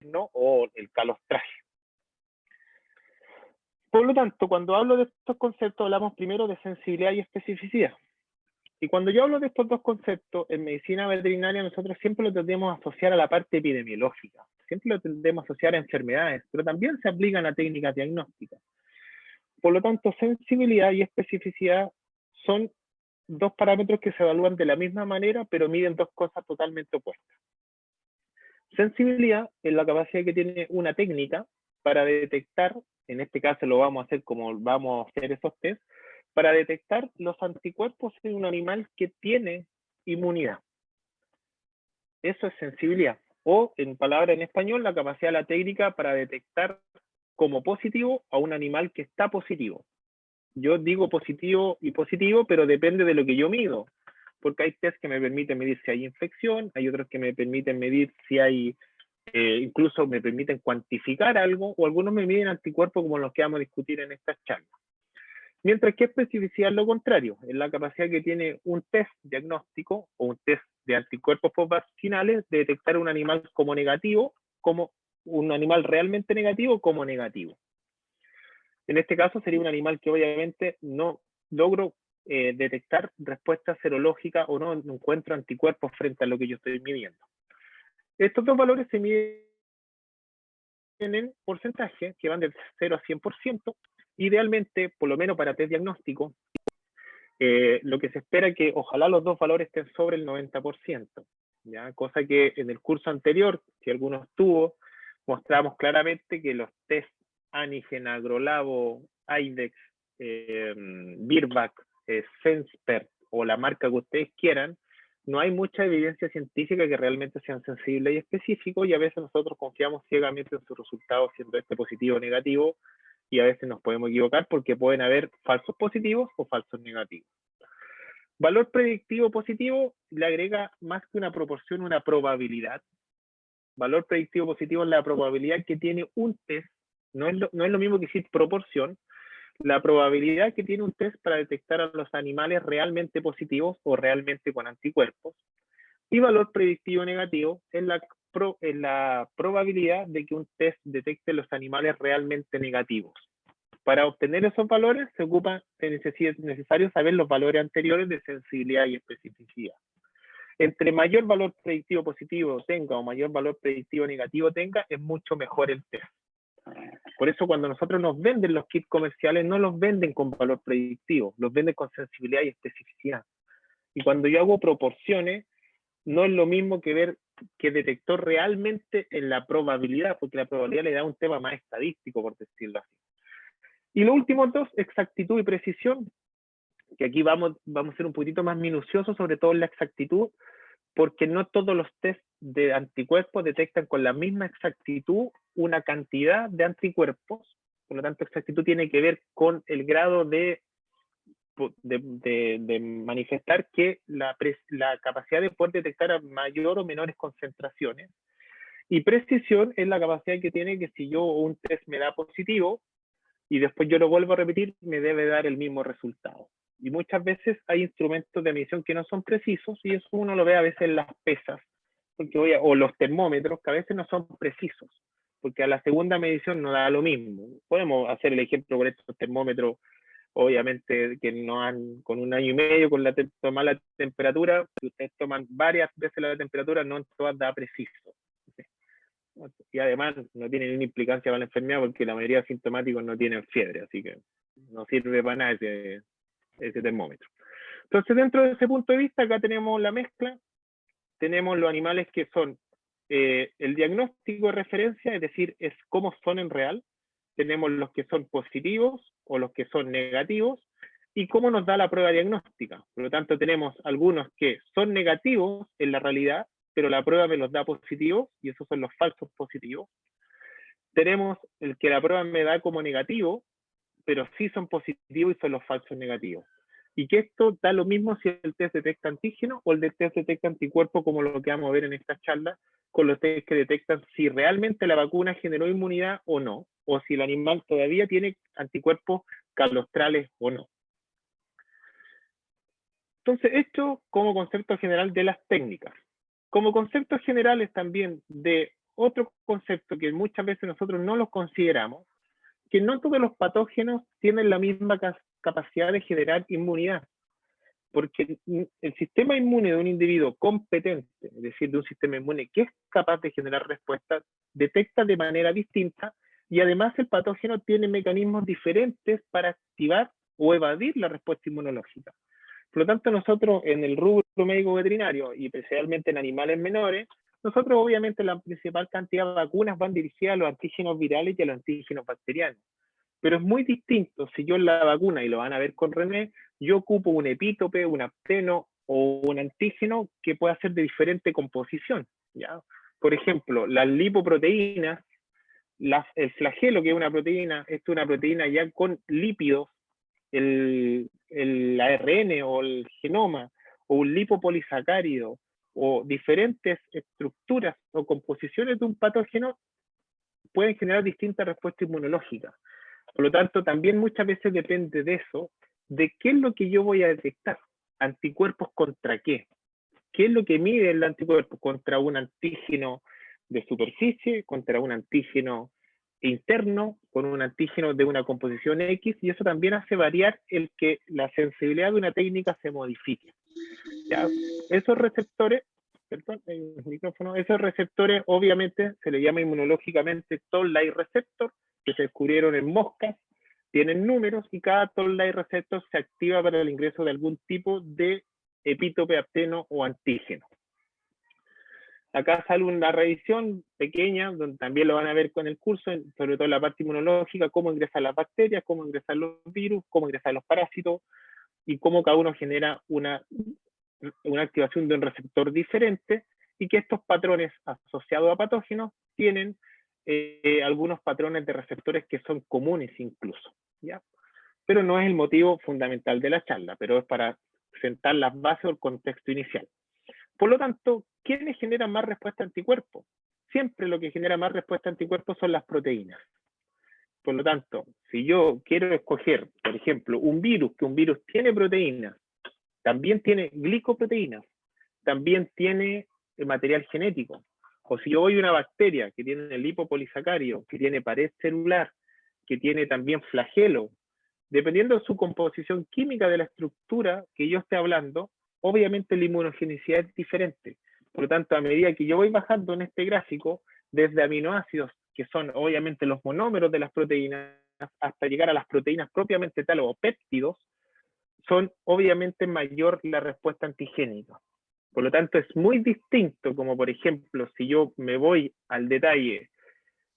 ¿no? O el calostraje. Por lo tanto, cuando hablo de estos conceptos, hablamos primero de sensibilidad y especificidad. Y cuando yo hablo de estos dos conceptos, en medicina veterinaria nosotros siempre lo tendemos a asociar a la parte epidemiológica, siempre lo tendemos a asociar a enfermedades, pero también se aplican a técnicas diagnósticas. Por lo tanto, sensibilidad y especificidad son dos parámetros que se evalúan de la misma manera, pero miden dos cosas totalmente opuestas. Sensibilidad es la capacidad que tiene una técnica para detectar, en este caso lo vamos a hacer como vamos a hacer esos test, para detectar los anticuerpos en un animal que tiene inmunidad. Eso es sensibilidad. O, en palabra en español, la capacidad de la técnica para detectar como positivo a un animal que está positivo. Yo digo positivo y positivo, pero depende de lo que yo mido. Porque hay test que me permiten medir si hay infección, hay otros que me permiten medir si hay, incluso me permiten cuantificar algo, o algunos me miden anticuerpos como los que vamos a discutir en estas charlas. Mientras que especificidad es lo contrario, es la capacidad que tiene un test diagnóstico o un test de anticuerpos postvaccinales de detectar un animal como negativo, como un animal realmente negativo, como negativo. En este caso sería un animal que obviamente no logro detectar respuesta serológica o no encuentro anticuerpos frente a lo que yo estoy midiendo. Estos dos valores se miden en porcentaje, que van del 0 a 100%. Idealmente, por lo menos para test diagnóstico, lo que se espera es que ojalá los dos valores estén sobre el 90%, ¿ya? Cosa que en el curso anterior, si alguno estuvo, mostramos claramente que los test Anigen, Agrolabo, IDEX, Virbac, Senspert o la marca que ustedes quieran, no hay mucha evidencia científica que realmente sean sensibles y específicos, y a veces nosotros confiamos ciegamente en sus resultados, siendo este positivo o negativo, y a veces nos podemos equivocar porque pueden haber falsos positivos o falsos negativos. Valor predictivo positivo le agrega más que una proporción, una probabilidad. Valor predictivo positivo es la probabilidad que tiene un test, no es lo mismo que decir proporción, la probabilidad que tiene un test para detectar a los animales realmente positivos o realmente con anticuerpos. Y valor predictivo negativo es la probabilidad de que un test detecte los animales realmente negativos. Para obtener esos valores es necesario saber los valores anteriores de sensibilidad y especificidad. Entre mayor valor predictivo positivo tenga o mayor valor predictivo negativo tenga, es mucho mejor el test. Por eso cuando nosotros nos venden los kits comerciales, no los venden con valor predictivo, los venden con sensibilidad y especificidad. Y cuando yo hago proporciones, no es lo mismo que ver que detectó realmente en la probabilidad, porque la probabilidad le da un tema más estadístico, por decirlo así. Y los últimos dos, exactitud y precisión, que aquí vamos a ser un poquito más minuciosos, sobre todo en la exactitud, porque no todos los test de anticuerpos detectan con la misma exactitud una cantidad de anticuerpos. Por lo tanto, exactitud tiene que ver con el grado de manifestar que la capacidad de poder detectar a mayor o menores concentraciones. Y precisión es la capacidad que tiene que si yo un test me da positivo y después yo lo vuelvo a repetir, me debe dar el mismo resultado. Y muchas veces hay instrumentos de medición que no son precisos, y eso uno lo ve a veces en las pesas, o los termómetros, que a veces no son precisos, porque a la segunda medición no da lo mismo. Podemos hacer el ejemplo con estos termómetros, obviamente, que no han, con un año y medio, con tomar la temperatura, si ustedes toman varias veces la temperatura, no en todas da preciso. Y además no tiene ninguna implicancia para la enfermedad porque la mayoría de asintomáticos no tienen fiebre, así que no sirve para nada ese termómetro. Entonces, dentro de ese punto de vista, acá tenemos la mezcla, tenemos los animales que son el diagnóstico de referencia, es decir, es cómo son en real, tenemos los que son positivos o los que son negativos, y cómo nos da la prueba diagnóstica. Por lo tanto, tenemos algunos que son negativos en la realidad, pero la prueba me los da positivos, y esos son los falsos positivos. Tenemos el que la prueba me da como negativo, pero sí son positivos y son los falsos negativos. Y que esto da lo mismo si el test detecta antígeno o el test detecta anticuerpo, como lo que vamos a ver en esta charla, con los test que detectan si realmente la vacuna generó inmunidad o no, o si el animal todavía tiene anticuerpos calostrales o no. Entonces, esto como concepto general de las técnicas. Como conceptos generales también de otro concepto que muchas veces nosotros no los consideramos, que no todos los patógenos tienen la misma capacidad de generar inmunidad, porque el sistema inmune de un individuo competente, es decir, de un sistema inmune que es capaz de generar respuestas, detecta de manera distinta, y además el patógeno tiene mecanismos diferentes para activar o evadir la respuesta inmunológica. Por lo tanto, nosotros en el rubro médico veterinario, y especialmente en animales menores, nosotros obviamente la principal cantidad de vacunas van dirigidas a los antígenos virales y a los antígenos bacterianos. Pero es muy distinto si yo en la vacuna, y lo van a ver con René, yo ocupo un epítope, un apteno o un antígeno que pueda ser de diferente composición, ¿ya? Por ejemplo, las lipoproteínas, el flagelo, que es una proteína, esto es una proteína ya con lípidos, el ARN o el genoma, o un lipopolisacárido, o diferentes estructuras o composiciones de un patógeno pueden generar distintas respuestas inmunológicas. Por lo tanto, también muchas veces depende de eso, de qué es lo que yo voy a detectar. ¿Anticuerpos contra qué? ¿Qué es lo que mide el anticuerpo? ¿Contra un antígeno de superficie? ¿Contra un antígeno interno? ¿Con un antígeno de una composición X? Y eso también hace variar el que la sensibilidad de una técnica se modifique. ¿Ya? Esos receptores, perdón, el micrófono, esos receptores obviamente se le llama inmunológicamente toll-like receptor, que se descubrieron en moscas, tienen números y cada toll-like receptor se activa para el ingreso de algún tipo de epítope, apteno o antígeno. Acá sale una revisión pequeña, donde también lo van a ver con el curso, sobre todo en la parte inmunológica, cómo ingresan las bacterias, cómo ingresan los virus, cómo ingresan los parásitos y cómo cada uno genera una activación de un receptor diferente, y que estos patrones asociados a patógenos tienen algunos patrones de receptores que son comunes incluso, ¿ya? Pero no es el motivo fundamental de la charla, pero es para sentar las bases o el contexto inicial. Por lo tanto, ¿quiénes generan más respuesta a anticuerpos? Siempre lo que genera más respuesta a anticuerpos son las proteínas. Por lo tanto, si yo quiero escoger, por ejemplo, un virus, que un virus tiene proteínas, también tiene glicoproteínas, también tiene material genético. O si yo voy a una bacteria que tiene el lipopolisacárido, que tiene pared celular, que tiene también flagelo, dependiendo de su composición química de la estructura que yo esté hablando, obviamente la inmunogenicidad es diferente. Por lo tanto, a medida que yo voy bajando en este gráfico, desde aminoácidos, que son obviamente los monómeros de las proteínas, hasta llegar a las proteínas propiamente tal o péptidos, son obviamente mayor la respuesta antigénica. Por lo tanto, es muy distinto, como por ejemplo, si yo me voy al detalle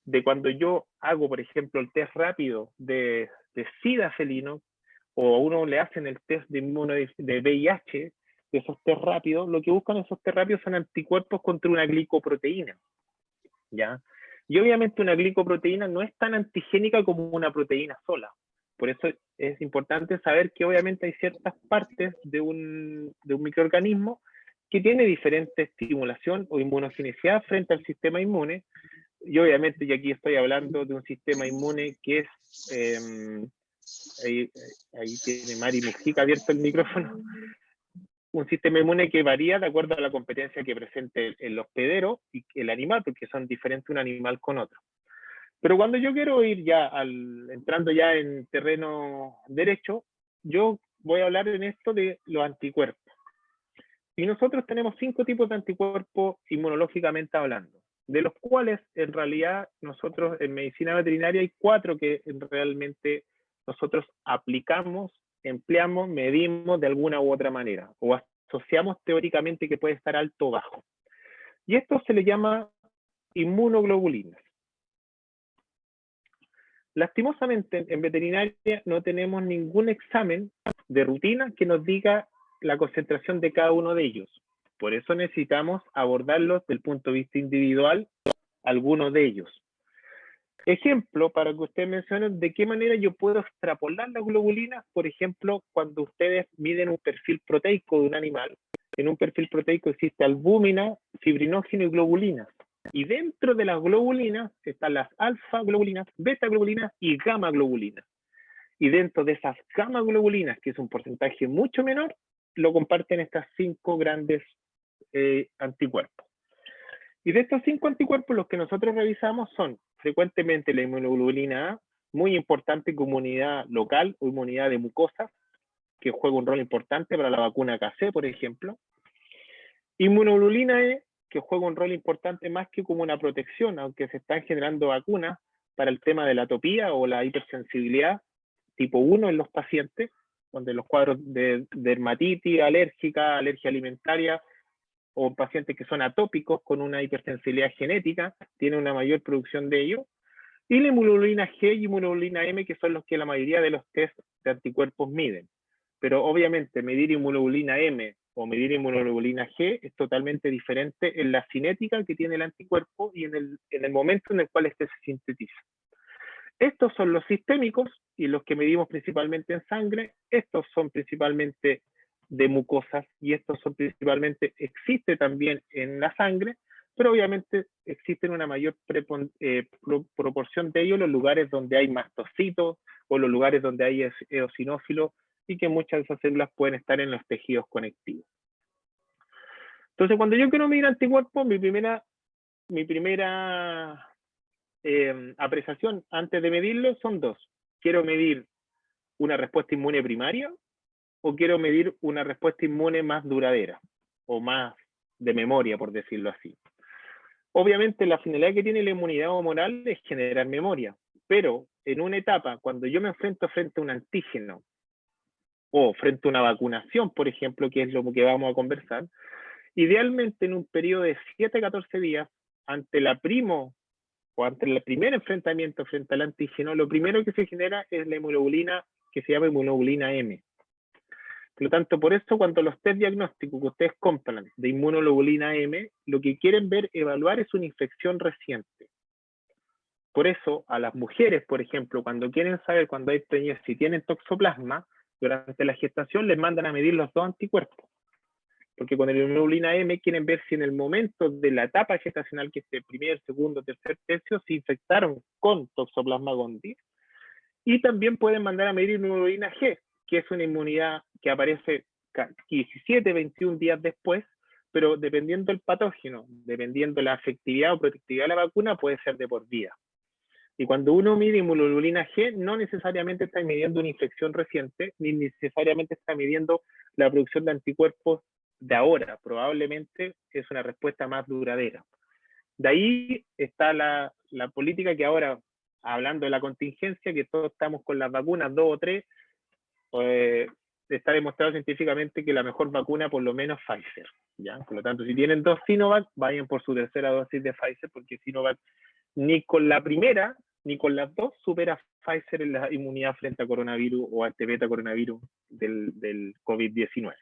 de cuando yo hago, por ejemplo, el test rápido de SIDA felino, o a uno le hacen el test de VIH, de esos test rápidos, lo que buscan esos test rápidos son anticuerpos contra una glicoproteína, ¿ya? Y obviamente una glicoproteína no es tan antigénica como una proteína sola. Por eso es importante saber que obviamente hay ciertas partes de un microorganismo que tiene diferente estimulación o inmunogenicidad frente al sistema inmune. Y obviamente, y aquí estoy hablando de un sistema inmune que es, ahí tiene Mari Mujica abierto el micrófono, un sistema inmune que varía de acuerdo a la competencia que presente el hospedero y el animal, porque son diferentes un animal con otro. Pero cuando yo quiero ir ya entrando ya en terreno derecho, yo voy a hablar en esto de los anticuerpos. Y nosotros tenemos 5 tipos de anticuerpos inmunológicamente hablando, de los cuales en realidad nosotros en medicina veterinaria hay 4 que realmente nosotros aplicamos, empleamos, medimos de alguna u otra manera, o asociamos teóricamente que puede estar alto o bajo. Y esto se le llama inmunoglobulinas. Lastimosamente, en veterinaria no tenemos ningún examen de rutina que nos diga la concentración de cada uno de ellos. Por eso necesitamos abordarlos desde el punto de vista individual, algunos de ellos. Ejemplo, para que ustedes mencionen de qué manera yo puedo extrapolar las globulinas, por ejemplo, cuando ustedes miden un perfil proteico de un animal. En un perfil proteico existe albúmina, fibrinógeno y globulinas. Y dentro de las globulinas están las alfa globulinas, beta globulinas y gamma globulinas. Y dentro de esas gamma globulinas, que es un porcentaje mucho menor, lo comparten estas 5 grandes anticuerpos. Y de estos 5 anticuerpos, los que nosotros revisamos son frecuentemente la inmunoglobulina A, muy importante como inmunidad local o inmunidad de mucosas, que juega un rol importante para la vacuna KC, por ejemplo. Inmunoglobulina E, que juega un rol importante más que como una protección, aunque se están generando vacunas para el tema de la atopía o la hipersensibilidad tipo 1 en los pacientes, donde los cuadros de dermatitis alérgica, alergia alimentaria, o pacientes que son atópicos con una hipersensibilidad genética, tienen una mayor producción de ello. Y la inmunoglobulina G y inmunoglobulina M, que son los que la mayoría de los test de anticuerpos miden. Pero obviamente medir inmunoglobulina M o medir inmunoglobulina G es totalmente diferente en la cinética que tiene el anticuerpo y en el momento en el cual este se sintetiza. Estos son los sistémicos y los que medimos principalmente en sangre. Estos son principalmente de mucosas y estos son principalmente, existe también en la sangre, pero obviamente existen una mayor proporción de ellos en los lugares donde hay mastocitos o los lugares donde hay eosinófilos y que muchas de esas células pueden estar en los tejidos conectivos. Entonces, cuando yo quiero medir anticuerpos, mi primera apreciación antes de medirlo son dos. Quiero medir una respuesta inmune primaria o quiero medir una respuesta inmune más duradera o más de memoria, por decirlo así. Obviamente la finalidad que tiene la inmunidad humoral es generar memoria, pero en una etapa, cuando yo me enfrento frente a un antígeno o frente a una vacunación, por ejemplo, que es lo que vamos a conversar, idealmente en un periodo de 7 a 14 días, ante el primer enfrentamiento frente al antígeno, lo primero que se genera es la inmunoglobulina que se llama inmunoglobulina M. Por lo tanto, por eso cuando los test diagnósticos que ustedes compran de inmunoglobulina M, lo que quieren evaluar es una infección reciente. Por eso, a las mujeres, por ejemplo, cuando quieren saber cuando hay preñez si tienen toxoplasma, durante la gestación les mandan a medir los dos anticuerpos. Porque con la inmunoglobulina M quieren ver si en el momento de la etapa gestacional, que es el primer, segundo, tercer tercio, se infectaron con Toxoplasma gondii. Y también pueden mandar a medir inmunoglobulina G, que es una inmunidad que aparece 17, 21 días después, pero dependiendo del patógeno, dependiendo la efectividad o protectividad de la vacuna, puede ser de por vida. Y cuando uno mide inmunoglobulina G, no necesariamente está midiendo una infección reciente, ni necesariamente está midiendo la producción de anticuerpos de ahora, probablemente es una respuesta más duradera. De ahí está la política que ahora, hablando de la contingencia, que todos estamos con las vacunas 2 o 3, está demostrado científicamente que la mejor vacuna por lo menos Pfizer, ¿ya? Por lo tanto, si tienen 2 Sinovac, vayan por su tercera dosis de Pfizer, porque Sinovac ni con la primera ni con las 2 supera Pfizer en la inmunidad frente a coronavirus o a este beta coronavirus del COVID-19.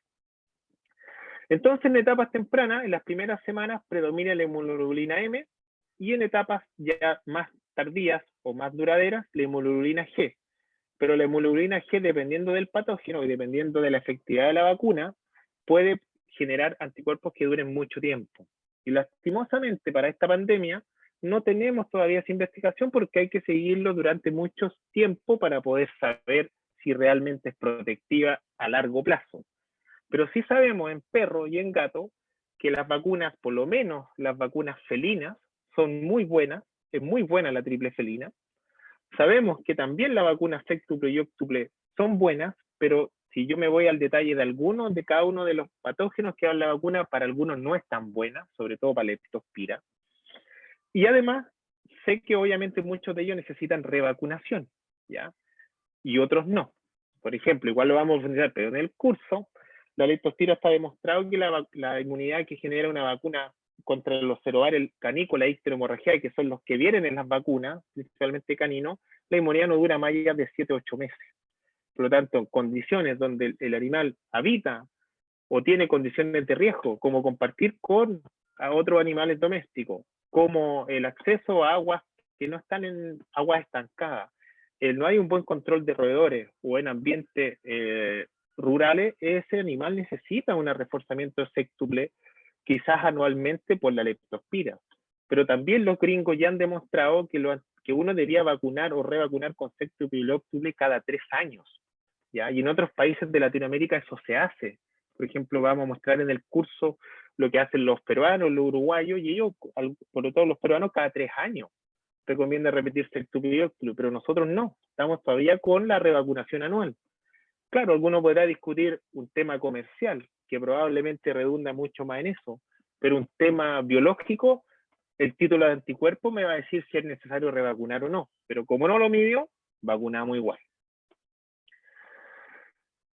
Entonces, en etapas tempranas, en las primeras semanas, predomina la inmunoglobulina M y en etapas ya más tardías o más duraderas, la inmunoglobulina G. Pero la inmunoglobulina G, dependiendo del patógeno y dependiendo de la efectividad de la vacuna, puede generar anticuerpos que duren mucho tiempo. Y lastimosamente para esta pandemia no tenemos todavía esa investigación porque hay que seguirlo durante mucho tiempo para poder saber si realmente es protectiva a largo plazo. Pero sí sabemos en perro y en gato que las vacunas, por lo menos las vacunas felinas, son muy buenas, es muy buena la triple felina. Sabemos que también la vacuna sextuple y octuple son buenas, pero si yo me voy al detalle de algunos, de cada uno de los patógenos que habla la vacuna, para algunos no es tan buena, sobre todo para leptospira. Y además, sé que obviamente muchos de ellos necesitan revacunación, ¿ya? Y otros no. Por ejemplo, igual lo vamos a utilizar, pero en el curso, la leptospira está demostrado que la inmunidad que genera una vacuna contra los serobares canícola y icteromorragia, que son los que vienen en las vacunas, principalmente caninos, la inmunidad no dura más allá de 7 o 8 meses. Por lo tanto, en condiciones donde el animal habita o tiene condiciones de riesgo, como compartir con otros animales domésticos, como el acceso a aguas que no están en aguas estancadas, no hay un buen control de roedores o en ambientes rurales, ese animal necesita un reforzamiento sextuple, quizás anualmente por la leptospira. Pero también los gringos ya han demostrado que uno debería vacunar o revacunar con sextuple y octuple cada 3 años. ¿ya? Y en otros países de Latinoamérica eso se hace. Por ejemplo, vamos a mostrar en el curso lo que hacen los peruanos, los uruguayos, y ellos, por todo los peruanos, cada 3 años recomienda repetirse el tupióxido, pero nosotros no, estamos todavía con la revacunación anual. Claro, alguno podrá discutir un tema comercial, que probablemente redunda mucho más en eso, pero un tema biológico, el título de anticuerpo me va a decir si es necesario revacunar o no, pero como no lo midió, vacunamos igual.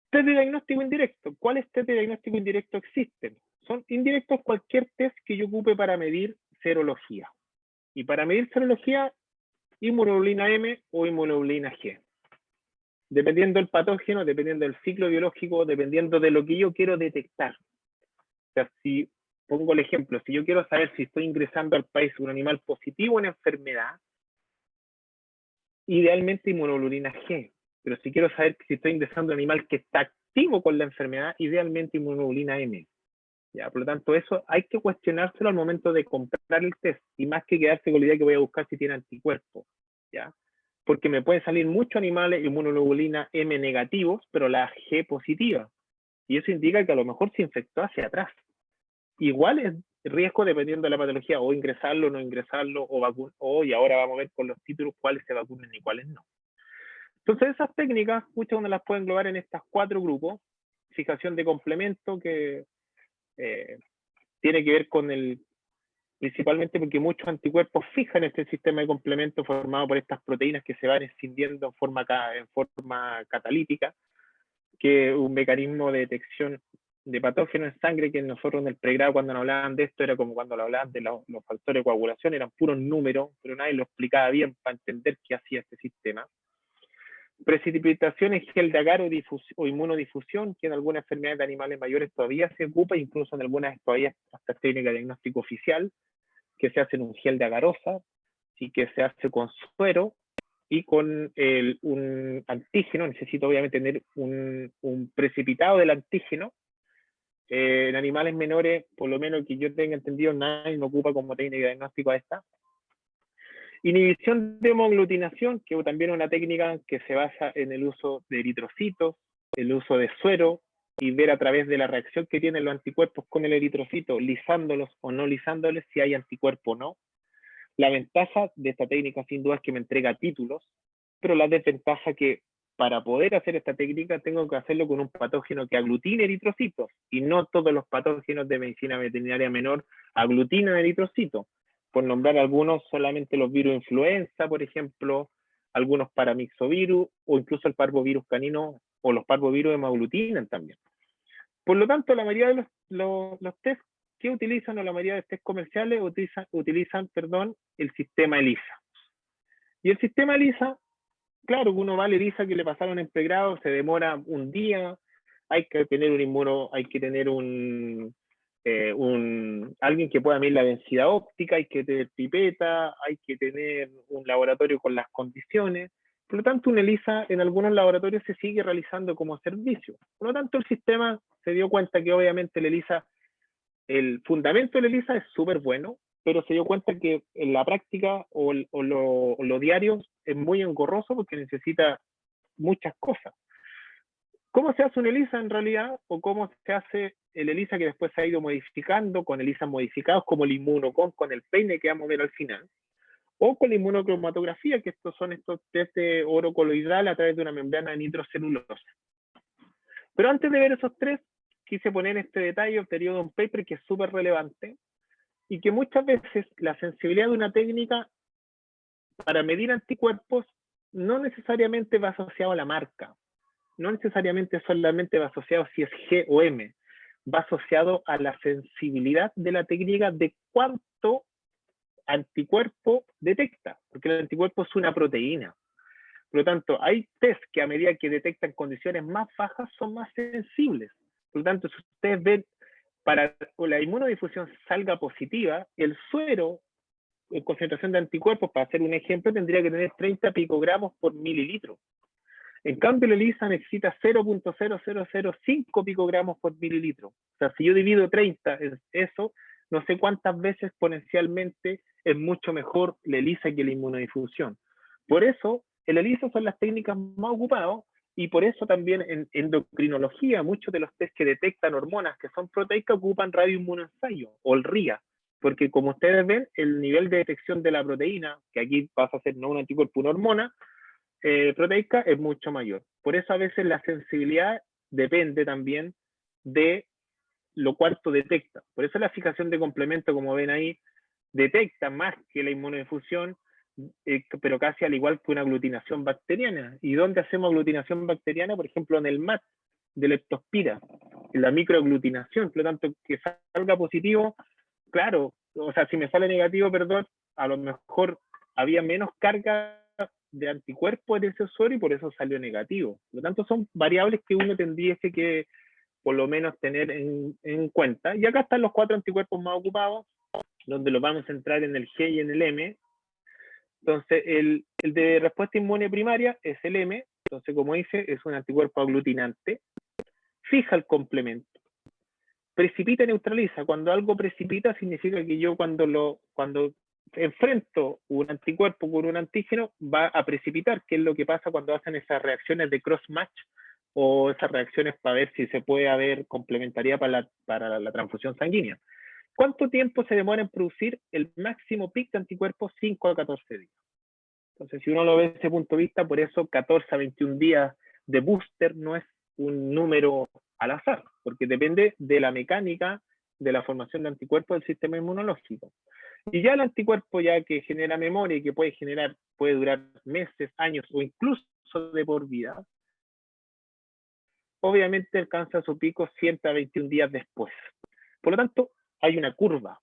Test de diagnóstico indirecto. ¿Cuáles test de diagnóstico indirecto existen? Son indirectos cualquier test que yo ocupe para medir serología. Y para medir serología, inmunoglobulina M o inmunoglobulina G. Dependiendo del patógeno, dependiendo del ciclo biológico, dependiendo de lo que yo quiero detectar. O sea, si pongo el ejemplo, si yo quiero saber si estoy ingresando al país un animal positivo en enfermedad, idealmente inmunoglobulina G. Pero si quiero saber si estoy ingresando un animal que está activo con la enfermedad, idealmente inmunoglobulina M. ¿Ya? Por lo tanto, eso hay que cuestionárselo al momento de comprar el test, y más que quedarse con la idea que voy a buscar si tiene anticuerpos, ¿ya? Porque me pueden salir muchos animales inmunoglobulina M negativos, pero la G positiva, y eso indica que a lo mejor se infectó hacia atrás. Igual es riesgo dependiendo de la patología, o ingresarlo, o no ingresarlo, y ahora vamos a ver con los títulos cuáles se vacunan y cuáles no. Entonces esas técnicas, muchas uno las puede englobar en estas 4 grupos. Fijación de complemento, que tiene que ver con principalmente porque muchos anticuerpos fijan este sistema de complemento formado por estas proteínas que se van escindiendo en forma catalítica, que es un mecanismo de detección de patógenos en sangre, que nosotros en el pregrado cuando nos hablaban de esto era como cuando nos hablaban de los factores de coagulación, eran puros números, pero nadie lo explicaba bien para entender qué hacía este sistema. Precipitación en gel de agar o inmunodifusión, que en algunas enfermedades de animales mayores todavía se ocupa, incluso en algunas todavía hasta técnica de diagnóstico oficial, que se hace en un gel de agarosa y que se hace con suero y con un antígeno. Necesito obviamente tener un precipitado del antígeno. En animales menores, por lo menos que yo tenga entendido, nadie me ocupa como técnica de diagnóstico a esta. Inhibición de hemoaglutinación, que también es una técnica que se basa en el uso de eritrocitos, el uso de suero, y ver a través de la reacción que tienen los anticuerpos con el eritrocito, lisándolos o no lisándoles, si hay anticuerpo o no. La ventaja de esta técnica sin duda es que me entrega títulos, pero la desventaja que para poder hacer esta técnica tengo que hacerlo con un patógeno que aglutine eritrocitos, y no todos los patógenos de medicina veterinaria menor aglutinan eritrocitos. Por nombrar algunos, solamente los virus influenza, por ejemplo, algunos paramyxovirus, o incluso el parvovirus canino, o los parvovirus hemaglutinan también. Por lo tanto, la mayoría de los test que utilizan, o la mayoría de test comerciales, utilizan el sistema ELISA. Y el sistema ELISA, claro, uno va al ELISA que le pasaron en pregrado, se demora un día, hay que tener alguien que pueda medir la densidad óptica, hay que tener pipeta, hay que tener un laboratorio con las condiciones. Por lo tanto, un ELISA en algunos laboratorios se sigue realizando como servicio. Por lo tanto, el sistema se dio cuenta que obviamente el fundamento del ELISA es súper bueno, pero se dio cuenta que en la práctica o lo diario es muy engorroso porque necesita muchas cosas. ¿Cómo se hace un ELISA en realidad? ¿O cómo se hace el ELISA que después se ha ido modificando con ELISA modificados, como el inmunocon con el peine que vamos a ver al final? O con la inmunocromatografía, que estos test de oro coloidal a través de una membrana de nitrocelulosa. Pero antes de ver esos 3, quise poner este detalle obtenido de un paper que es súper relevante, y que muchas veces la sensibilidad de una técnica para medir anticuerpos no necesariamente va asociado a la marca, no necesariamente solamente va asociado si es G o M, va asociado a la sensibilidad de la técnica de cuánto anticuerpo detecta, porque el anticuerpo es una proteína. Por lo tanto, hay test que a medida que detectan condiciones más bajas son más sensibles. Por lo tanto, si ustedes ven, para que la inmunodifusión salga positiva, el suero en concentración de anticuerpos, para hacer un ejemplo, tendría que tener 30 picogramos por mililitro. En cambio, el ELISA necesita 0.0005 picogramos por mililitro. O sea, si yo divido 30 en eso, no sé cuántas veces exponencialmente es mucho mejor el ELISA que la inmunodifusión. Por eso, el ELISA son las técnicas más ocupadas, Y por eso también en endocrinología, muchos de los test que detectan hormonas que son proteicas ocupan radioinmunoensayo o el RIA, porque como ustedes ven, el nivel de detección de la proteína, que aquí pasa a ser no un anticuerpo, una hormona proteica, es mucho mayor. Por eso a veces la sensibilidad depende también de lo cuarto detecta. Por eso la fijación de complemento, como ven ahí, detecta más que la inmunodifusión, pero casi al igual que una aglutinación bacteriana. ¿Y dónde hacemos aglutinación bacteriana? Por ejemplo, en el MAT de leptospira, en la microaglutinación. Por lo tanto, que salga positivo, claro, o sea, si me sale negativo, perdón, a lo mejor había menos carga de anticuerpos en ese usuario y por eso salió negativo. Por lo tanto, son variables que uno tendría que por lo menos tener en cuenta. Y acá están los 4 anticuerpos más ocupados, donde los vamos a entrar en el G y en el M. Entonces, el de respuesta inmune primaria es el M. Entonces, como dice, es un anticuerpo aglutinante. Fija el complemento. Precipita y neutraliza. Cuando algo precipita, significa que yo cuando enfrento un anticuerpo con un antígeno, va a precipitar, que es lo que pasa cuando hacen esas reacciones de cross-match o esas reacciones para ver si se puede haber complementaría para la transfusión sanguínea. ¿Cuánto tiempo se demora en producir el máximo pic de anticuerpos? 5 a 14 días. Entonces, si uno lo ve desde ese punto de vista, por eso 14 a 21 días de booster no es un número al azar, porque depende de la mecánica de la formación de anticuerpos del sistema inmunológico. Y ya el anticuerpo ya que genera memoria y que puede durar meses, años o incluso de por vida, obviamente alcanza su pico 121 días después. Por lo tanto, hay una curva.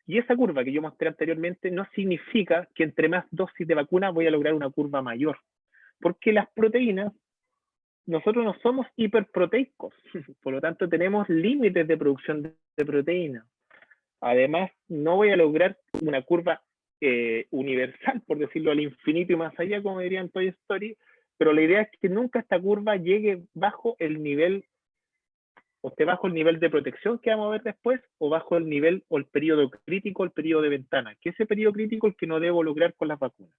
Y esa curva que yo mostré anteriormente no significa que entre más dosis de vacuna voy a lograr una curva mayor. Porque las proteínas, nosotros no somos hiperproteicos. Por lo tanto, tenemos límites de producción de proteína. Además, no voy a lograr una curva universal, por decirlo al infinito y más allá, como dirían Toy Story, pero la idea es que nunca esta curva llegue bajo el nivel, o esté bajo el nivel de protección que vamos a ver después, o bajo el nivel o el periodo crítico, el periodo de ventana, que ese periodo crítico es el que no debo lograr con las vacunas.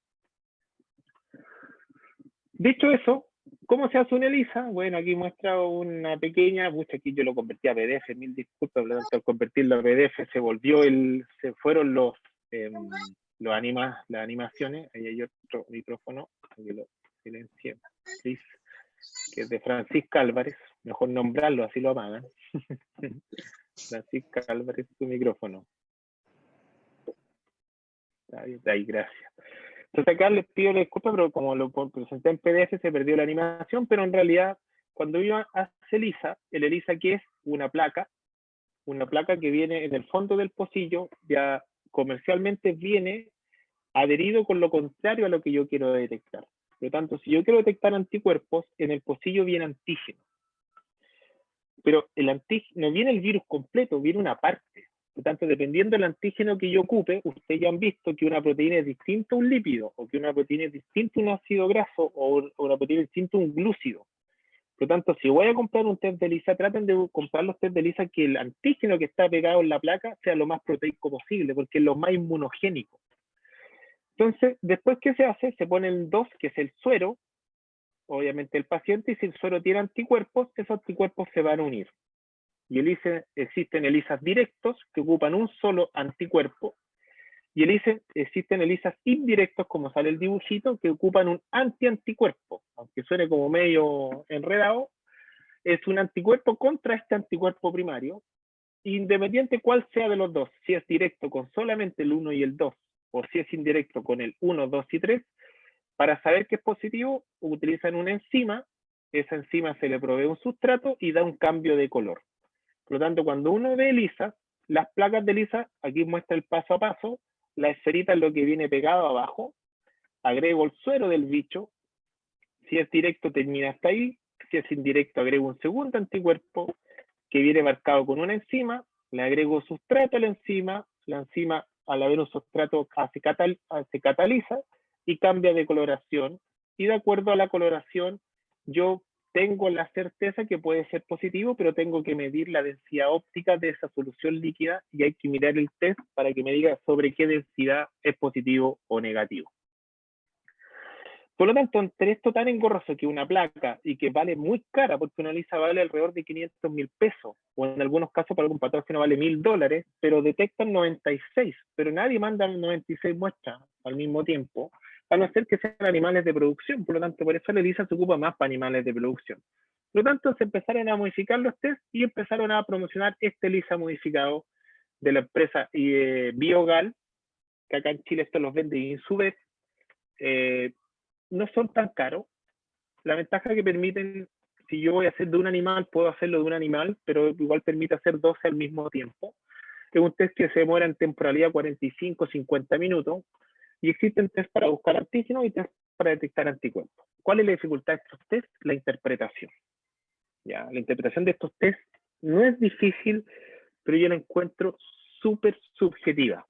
Dicho eso, ¿cómo se hace una ELISA? Bueno, aquí muestra una pequeña, aquí yo lo convertí a PDF, mil disculpas, al convertirlo a PDF se fueron las animaciones, ahí hay otro micrófono, aquí lo silencié, please, que es de Francisca Álvarez, mejor nombrarlo, así lo apagan. Francisca Álvarez, tu micrófono. Ahí, gracias. Entonces acá les pido disculpas, pero como lo presenté en PDF se perdió la animación, pero en realidad cuando uno hace ELISA, el ELISA que es una placa que viene en el fondo del pocillo, ya comercialmente viene adherido con lo contrario a lo que yo quiero detectar. Por lo tanto, si yo quiero detectar anticuerpos, en el pocillo viene antígeno. Pero el antígeno no viene el virus completo, viene una parte. Por lo tanto, dependiendo del antígeno que yo ocupe, ustedes ya han visto que una proteína es distinta a un lípido, o que una proteína es distinta a un ácido graso, o una proteína es distinta a un glúcido. Por lo tanto, si voy a comprar un test de ELISA, traten de comprar los test de ELISA que el antígeno que está pegado en la placa sea lo más proteico posible, porque es lo más inmunogénico. Entonces, después, ¿qué se hace? Se ponen dos, que es el suero, obviamente el paciente, y si el suero tiene anticuerpos, esos anticuerpos se van a unir. Y existen ELISAs directos que ocupan un solo anticuerpo, y existen ELISAs indirectos, como sale el dibujito, que ocupan un antianticuerpo, aunque suene como medio enredado, es un anticuerpo contra este anticuerpo primario, independiente cuál sea de los dos, si es directo con solamente el 1 y el 2, o si es indirecto con el 1, 2 y 3, para saber que es positivo, utilizan una enzima, esa enzima se le provee un sustrato y da un cambio de color. Por lo tanto, cuando uno ve ELISA, las placas de ELISA, aquí muestra el paso a paso, la esferita es lo que viene pegado abajo, agrego el suero del bicho, si es directo termina hasta ahí, si es indirecto agrego un segundo anticuerpo que viene marcado con una enzima, le agrego sustrato a la enzima al haber un sustrato se cataliza y cambia de coloración, y de acuerdo a la coloración yo tengo la certeza que puede ser positivo, pero tengo que medir la densidad óptica de esa solución líquida y hay que mirar el test para que me diga sobre qué densidad es positivo o negativo. Por lo tanto, entre esto tan engorroso que una placa y que vale muy cara, porque una ELISA vale alrededor de 500.000 pesos, o en algunos casos para algún patógeno vale $1.000, pero detectan 96, pero nadie manda 96 muestras al mismo tiempo, a no ser que sean animales de producción. Por lo tanto, por eso la ELISA se ocupa más para animales de producción. Por lo tanto, se empezaron a modificar los test y empezaron a promocionar este ELISA modificado de la empresa Biogal, que acá en Chile esto los vende Insubet. No son tan caros. La ventaja que permiten, si yo voy a hacer de un animal, puedo hacerlo de un animal, pero igual permite hacer 12 al mismo tiempo. Es un test que se demora en temporalidad 45, 50 minutos, y existen test para buscar antígenos y test para detectar anticuerpos. ¿Cuál es la dificultad de estos test? La interpretación. ¿Ya? La interpretación de estos test no es difícil, pero yo la encuentro súper subjetiva.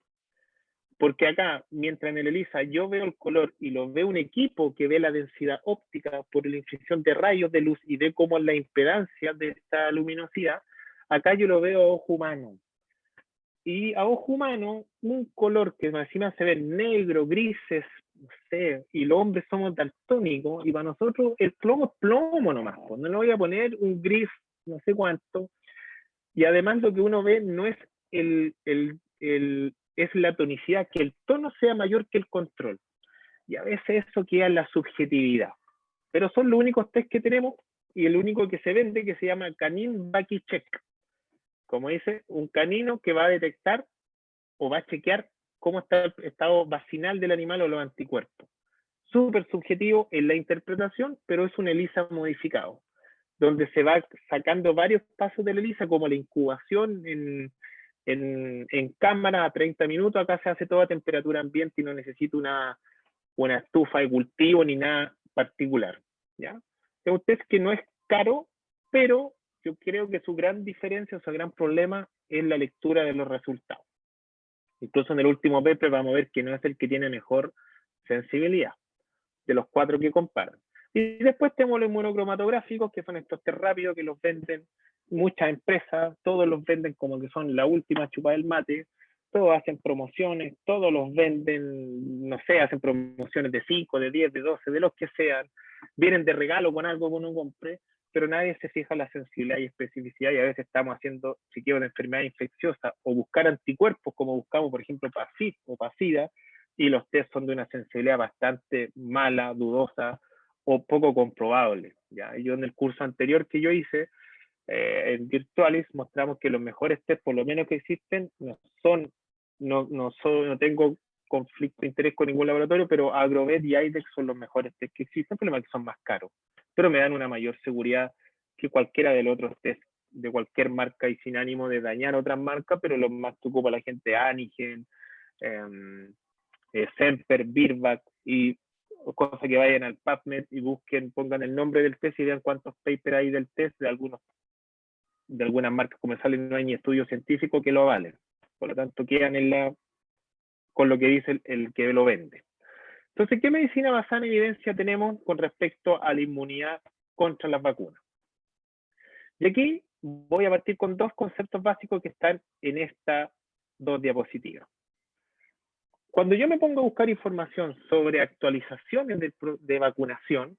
Porque acá, mientras en el ELISA yo veo el color y lo ve un equipo que ve la densidad óptica por la inflexión de rayos de luz y ve cómo es la impedancia de esta luminosidad, acá yo lo veo a ojo humano. Y a ojo humano, un color que encima se ve negro, grises, no sé, y los hombres somos daltónicos, y para nosotros el plomo es plomo nomás, pues no le voy a poner un gris no sé cuánto. Y además lo que uno ve no es es la tonicidad, que el tono sea mayor que el control. Y a veces eso queda en la subjetividad. Pero son los únicos test que tenemos y el único que se vende, que se llama Canin Bucky Check. Como dice, un canino que va a detectar o va a chequear cómo está el estado vacinal del animal o los anticuerpos. Súper subjetivo en la interpretación, pero es un ELISA modificado, donde se va sacando varios pasos de la ELISA, como la incubación en cámara a 30 minutos. Acá se hace toda a temperatura ambiente y no necesita una estufa de cultivo ni nada particular. ¿Ya? Es un test que no es caro, pero yo creo que su gran diferencia, o su gran problema es la lectura de los resultados. Incluso en el último paper vamos a ver que no es el que tiene mejor sensibilidad de los 4 que comparan. Y después tenemos los inmunocromatográficos, que son estos test rápidos que los venden muchas empresas, todos los venden como que son la última chupa del mate, todos hacen promociones, todos los venden, no sé, hacen promociones de 5, de 10, de 12, de los que sean, vienen de regalo con algo que uno compre, pero nadie se fija en la sensibilidad y especificidad, y a veces estamos haciendo chequeo de enfermedad infecciosa o buscar anticuerpos, como buscamos, por ejemplo, para FIV o para SIDA, y los test son de una sensibilidad bastante mala, dudosa o poco comprobable. ¿Ya? Yo en el curso anterior que yo hice, en Virtualis, mostramos que los mejores test, por lo menos que existen, no tengo conflicto de interés con ningún laboratorio, pero Agrovet y IDEX son los mejores test que existen, pero que son más caros, pero me dan una mayor seguridad que cualquiera de los otros test de cualquier marca y sin ánimo de dañar otras marcas, pero los más que ocupa la gente, Anigen, Semper, Birback, y cosas que vayan al PubMed y busquen, pongan el nombre del test y vean cuántos papers hay del test de algunas marcas comerciales. No hay ni estudio científico que lo avalen, por lo tanto quedan con lo que dice el que lo vende. Entonces, ¿qué medicina basada en evidencia tenemos con respecto a la inmunidad contra las vacunas? Y aquí voy a partir con 2 conceptos básicos que están en estas 2 diapositivas. Cuando yo me pongo a buscar información sobre actualizaciones de vacunación,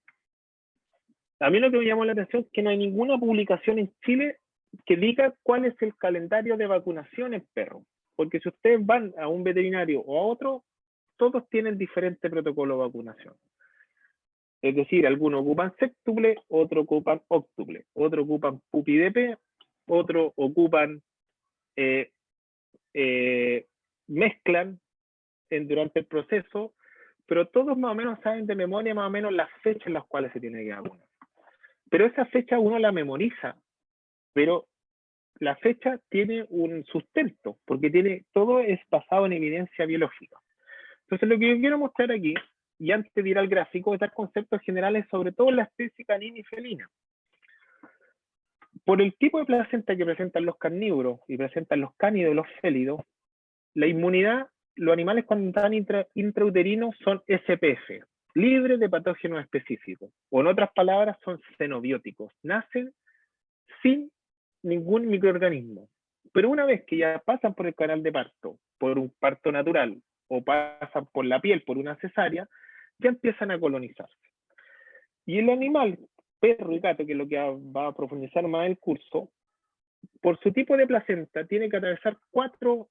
a mí lo que me llamó la atención es que no hay ninguna publicación en Chile que diga cuál es el calendario de vacunación en perros. Porque si ustedes van a un veterinario o a otro, todos tienen diferente protocolo de vacunación. Es decir, algunos ocupan séptuple, otros ocupan óctuple, otros ocupan pupidep, otros ocupan, mezclan durante el proceso, pero todos más o menos saben de memoria más o menos las fechas en las cuales se tiene que vacunar. Pero esa fecha uno la memoriza, pero la fecha tiene un sustento, porque todo es basado en evidencia biológica. Entonces lo que yo quiero mostrar aquí, y antes de ir al gráfico, es dar conceptos generales sobre todo la especie canina y felina. Por el tipo de placenta que presentan los carnívoros y presentan los cánidos y los félidos, la inmunidad, los animales cuando están intrauterinos son SPF, libres de patógenos específicos, o en otras palabras son xenobióticos, nacen sin ningún microorganismo. Pero una vez que ya pasan por el canal de parto, por un parto natural, o pasan por la piel, por una cesárea, ya empiezan a colonizarse. Y el animal, perro y gato, que es lo que va a profundizar más el curso, por su tipo de placenta tiene que atravesar cuatro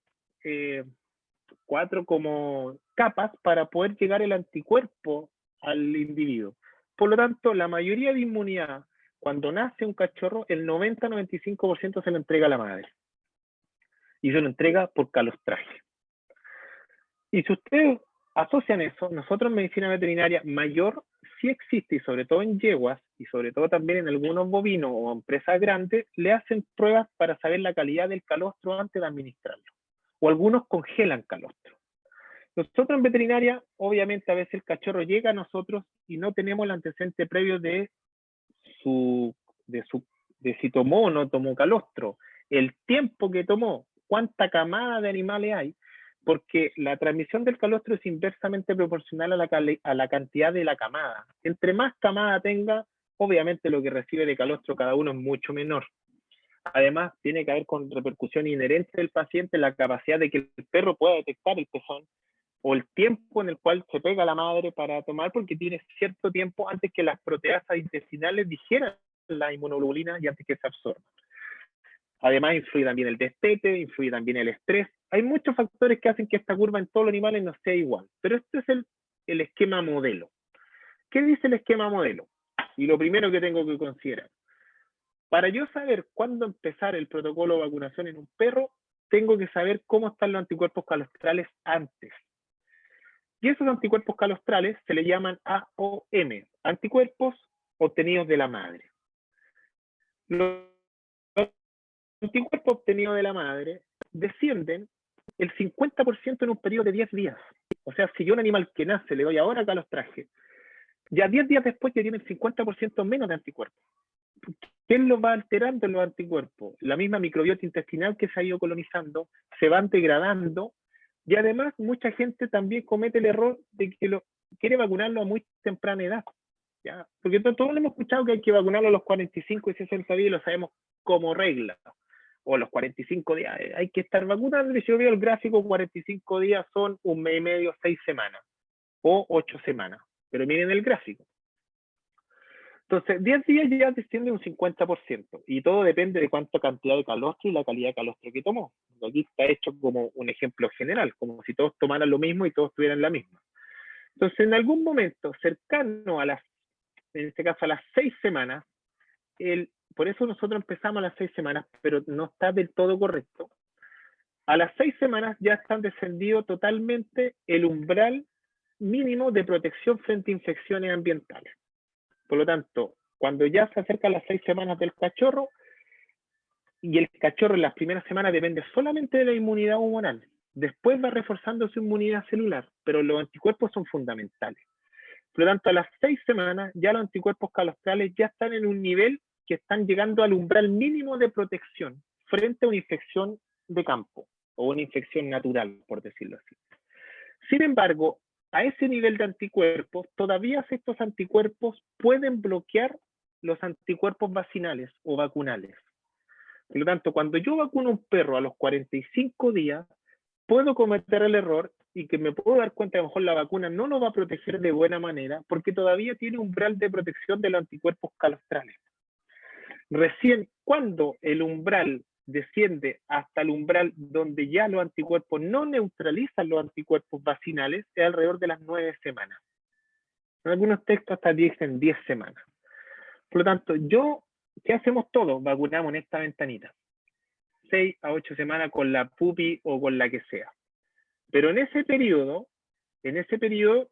como capas para poder llegar el anticuerpo al individuo. Por lo tanto, la mayoría de inmunidad, cuando nace un cachorro, el 90-95% se lo entrega a la madre. Y se lo entrega por calostraje. Y si ustedes asocian eso, nosotros en medicina veterinaria mayor sí existe, y sobre todo en yeguas, y sobre todo también en algunos bovinos o empresas grandes, le hacen pruebas para saber la calidad del calostro antes de administrarlo. O algunos congelan calostro. Nosotros en veterinaria, obviamente a veces el cachorro llega a nosotros y no tenemos el antecedente previo de si tomó o no tomó calostro, el tiempo que tomó, cuánta camada de animales hay, porque la transmisión del calostro es inversamente proporcional a la cantidad de la camada. Entre más camada tenga, obviamente lo que recibe de calostro cada uno es mucho menor. Además, tiene que haber con repercusión inherente del paciente la capacidad de que el perro pueda detectar el pezón o el tiempo en el cual se pega la madre para tomar, porque tiene cierto tiempo antes que las proteasas intestinales digieran la inmunoglobulina y antes que se absorban. Además, influye también el destete, influye también el estrés. Hay muchos factores que hacen que esta curva en todos los animales no sea igual, pero este es el esquema modelo. ¿Qué dice el esquema modelo? Y lo primero que tengo que considerar. Para yo saber cuándo empezar el protocolo de vacunación en un perro, tengo que saber cómo están los anticuerpos calostrales antes. Y esos anticuerpos calostrales se le llaman AOM, anticuerpos obtenidos de la madre. Los anticuerpos obtenidos de la madre descienden el 50% en un periodo de 10 días. O sea, si yo a un animal que nace le doy ahora calostraje, ya 10 días después ya tiene el 50% menos de anticuerpos. ¿Qué lo va alterando en los anticuerpos? La misma microbiota intestinal que se ha ido colonizando, se van degradando, y además mucha gente también comete el error de que quiere vacunarlo a muy temprana edad. ¿Ya? Porque todos hemos escuchado que hay que vacunarlo a los 45 y 60 días y lo sabemos como regla. O a los 45 días hay que estar vacunando. Y si yo veo el gráfico, 45 días son 1 mes y medio, 6 semanas o 8 semanas. Pero miren el gráfico. Entonces, 10 días ya desciende un 50%, y todo depende de cuánta cantidad de calostro y la calidad de calostro que tomó. Aquí está hecho como un ejemplo general, como si todos tomaran lo mismo y todos tuvieran la misma. Entonces, en algún momento cercano en este caso a las 6 semanas, por eso nosotros empezamos a las 6 semanas, pero no está del todo correcto. A las 6 semanas ya están descendido totalmente el umbral mínimo de protección frente a infecciones ambientales. Por lo tanto, cuando ya se acercan las 6 semanas del cachorro, y el cachorro en las primeras semanas depende solamente de la inmunidad humoral, después va reforzando su inmunidad celular, pero los anticuerpos son fundamentales. Por lo tanto, a las 6 semanas ya los anticuerpos calostrales ya están en un nivel que están llegando al umbral mínimo de protección frente a una infección de campo o una infección natural, por decirlo así. Sin embargo, a ese nivel de anticuerpos, todavía estos anticuerpos pueden bloquear los anticuerpos vacinales o vacunales. Por lo tanto, cuando yo vacuno a un perro a los 45 días, puedo cometer el error y que me puedo dar cuenta que a lo mejor la vacuna no lo va a proteger de buena manera porque todavía tiene un umbral de protección de los anticuerpos calostrales. Recién cuando el umbral desciende hasta el umbral donde ya los anticuerpos no neutralizan los anticuerpos vacinales, es alrededor de las 9 semanas. En algunos textos hasta dicen 10 semanas. Por lo tanto, ¿qué hacemos todos? Vacunamos en esta ventanita. 6 a 8 semanas con la pupi o con la que sea. Pero en ese periodo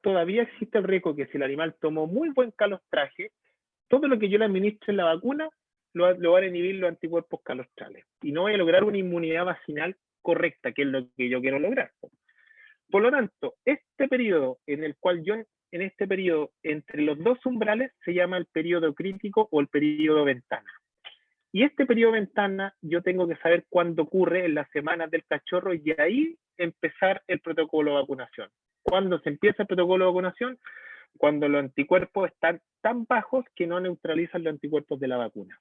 todavía existe el riesgo que si el animal tomó muy buen calostraje, todo lo que yo le administre en la vacuna lo van a inhibir los anticuerpos calostrales y no voy a lograr una inmunidad vacinal correcta, que es lo que yo quiero lograr. Por lo tanto, este periodo en el cual en este periodo entre los dos umbrales se llama el periodo crítico o el periodo ventana. Y este periodo ventana yo tengo que saber cuándo ocurre en las semanas del cachorro y ahí empezar el protocolo de vacunación. ¿Cuándo se empieza el protocolo de vacunación? Cuando los anticuerpos están tan bajos que no neutralizan los anticuerpos de la vacuna.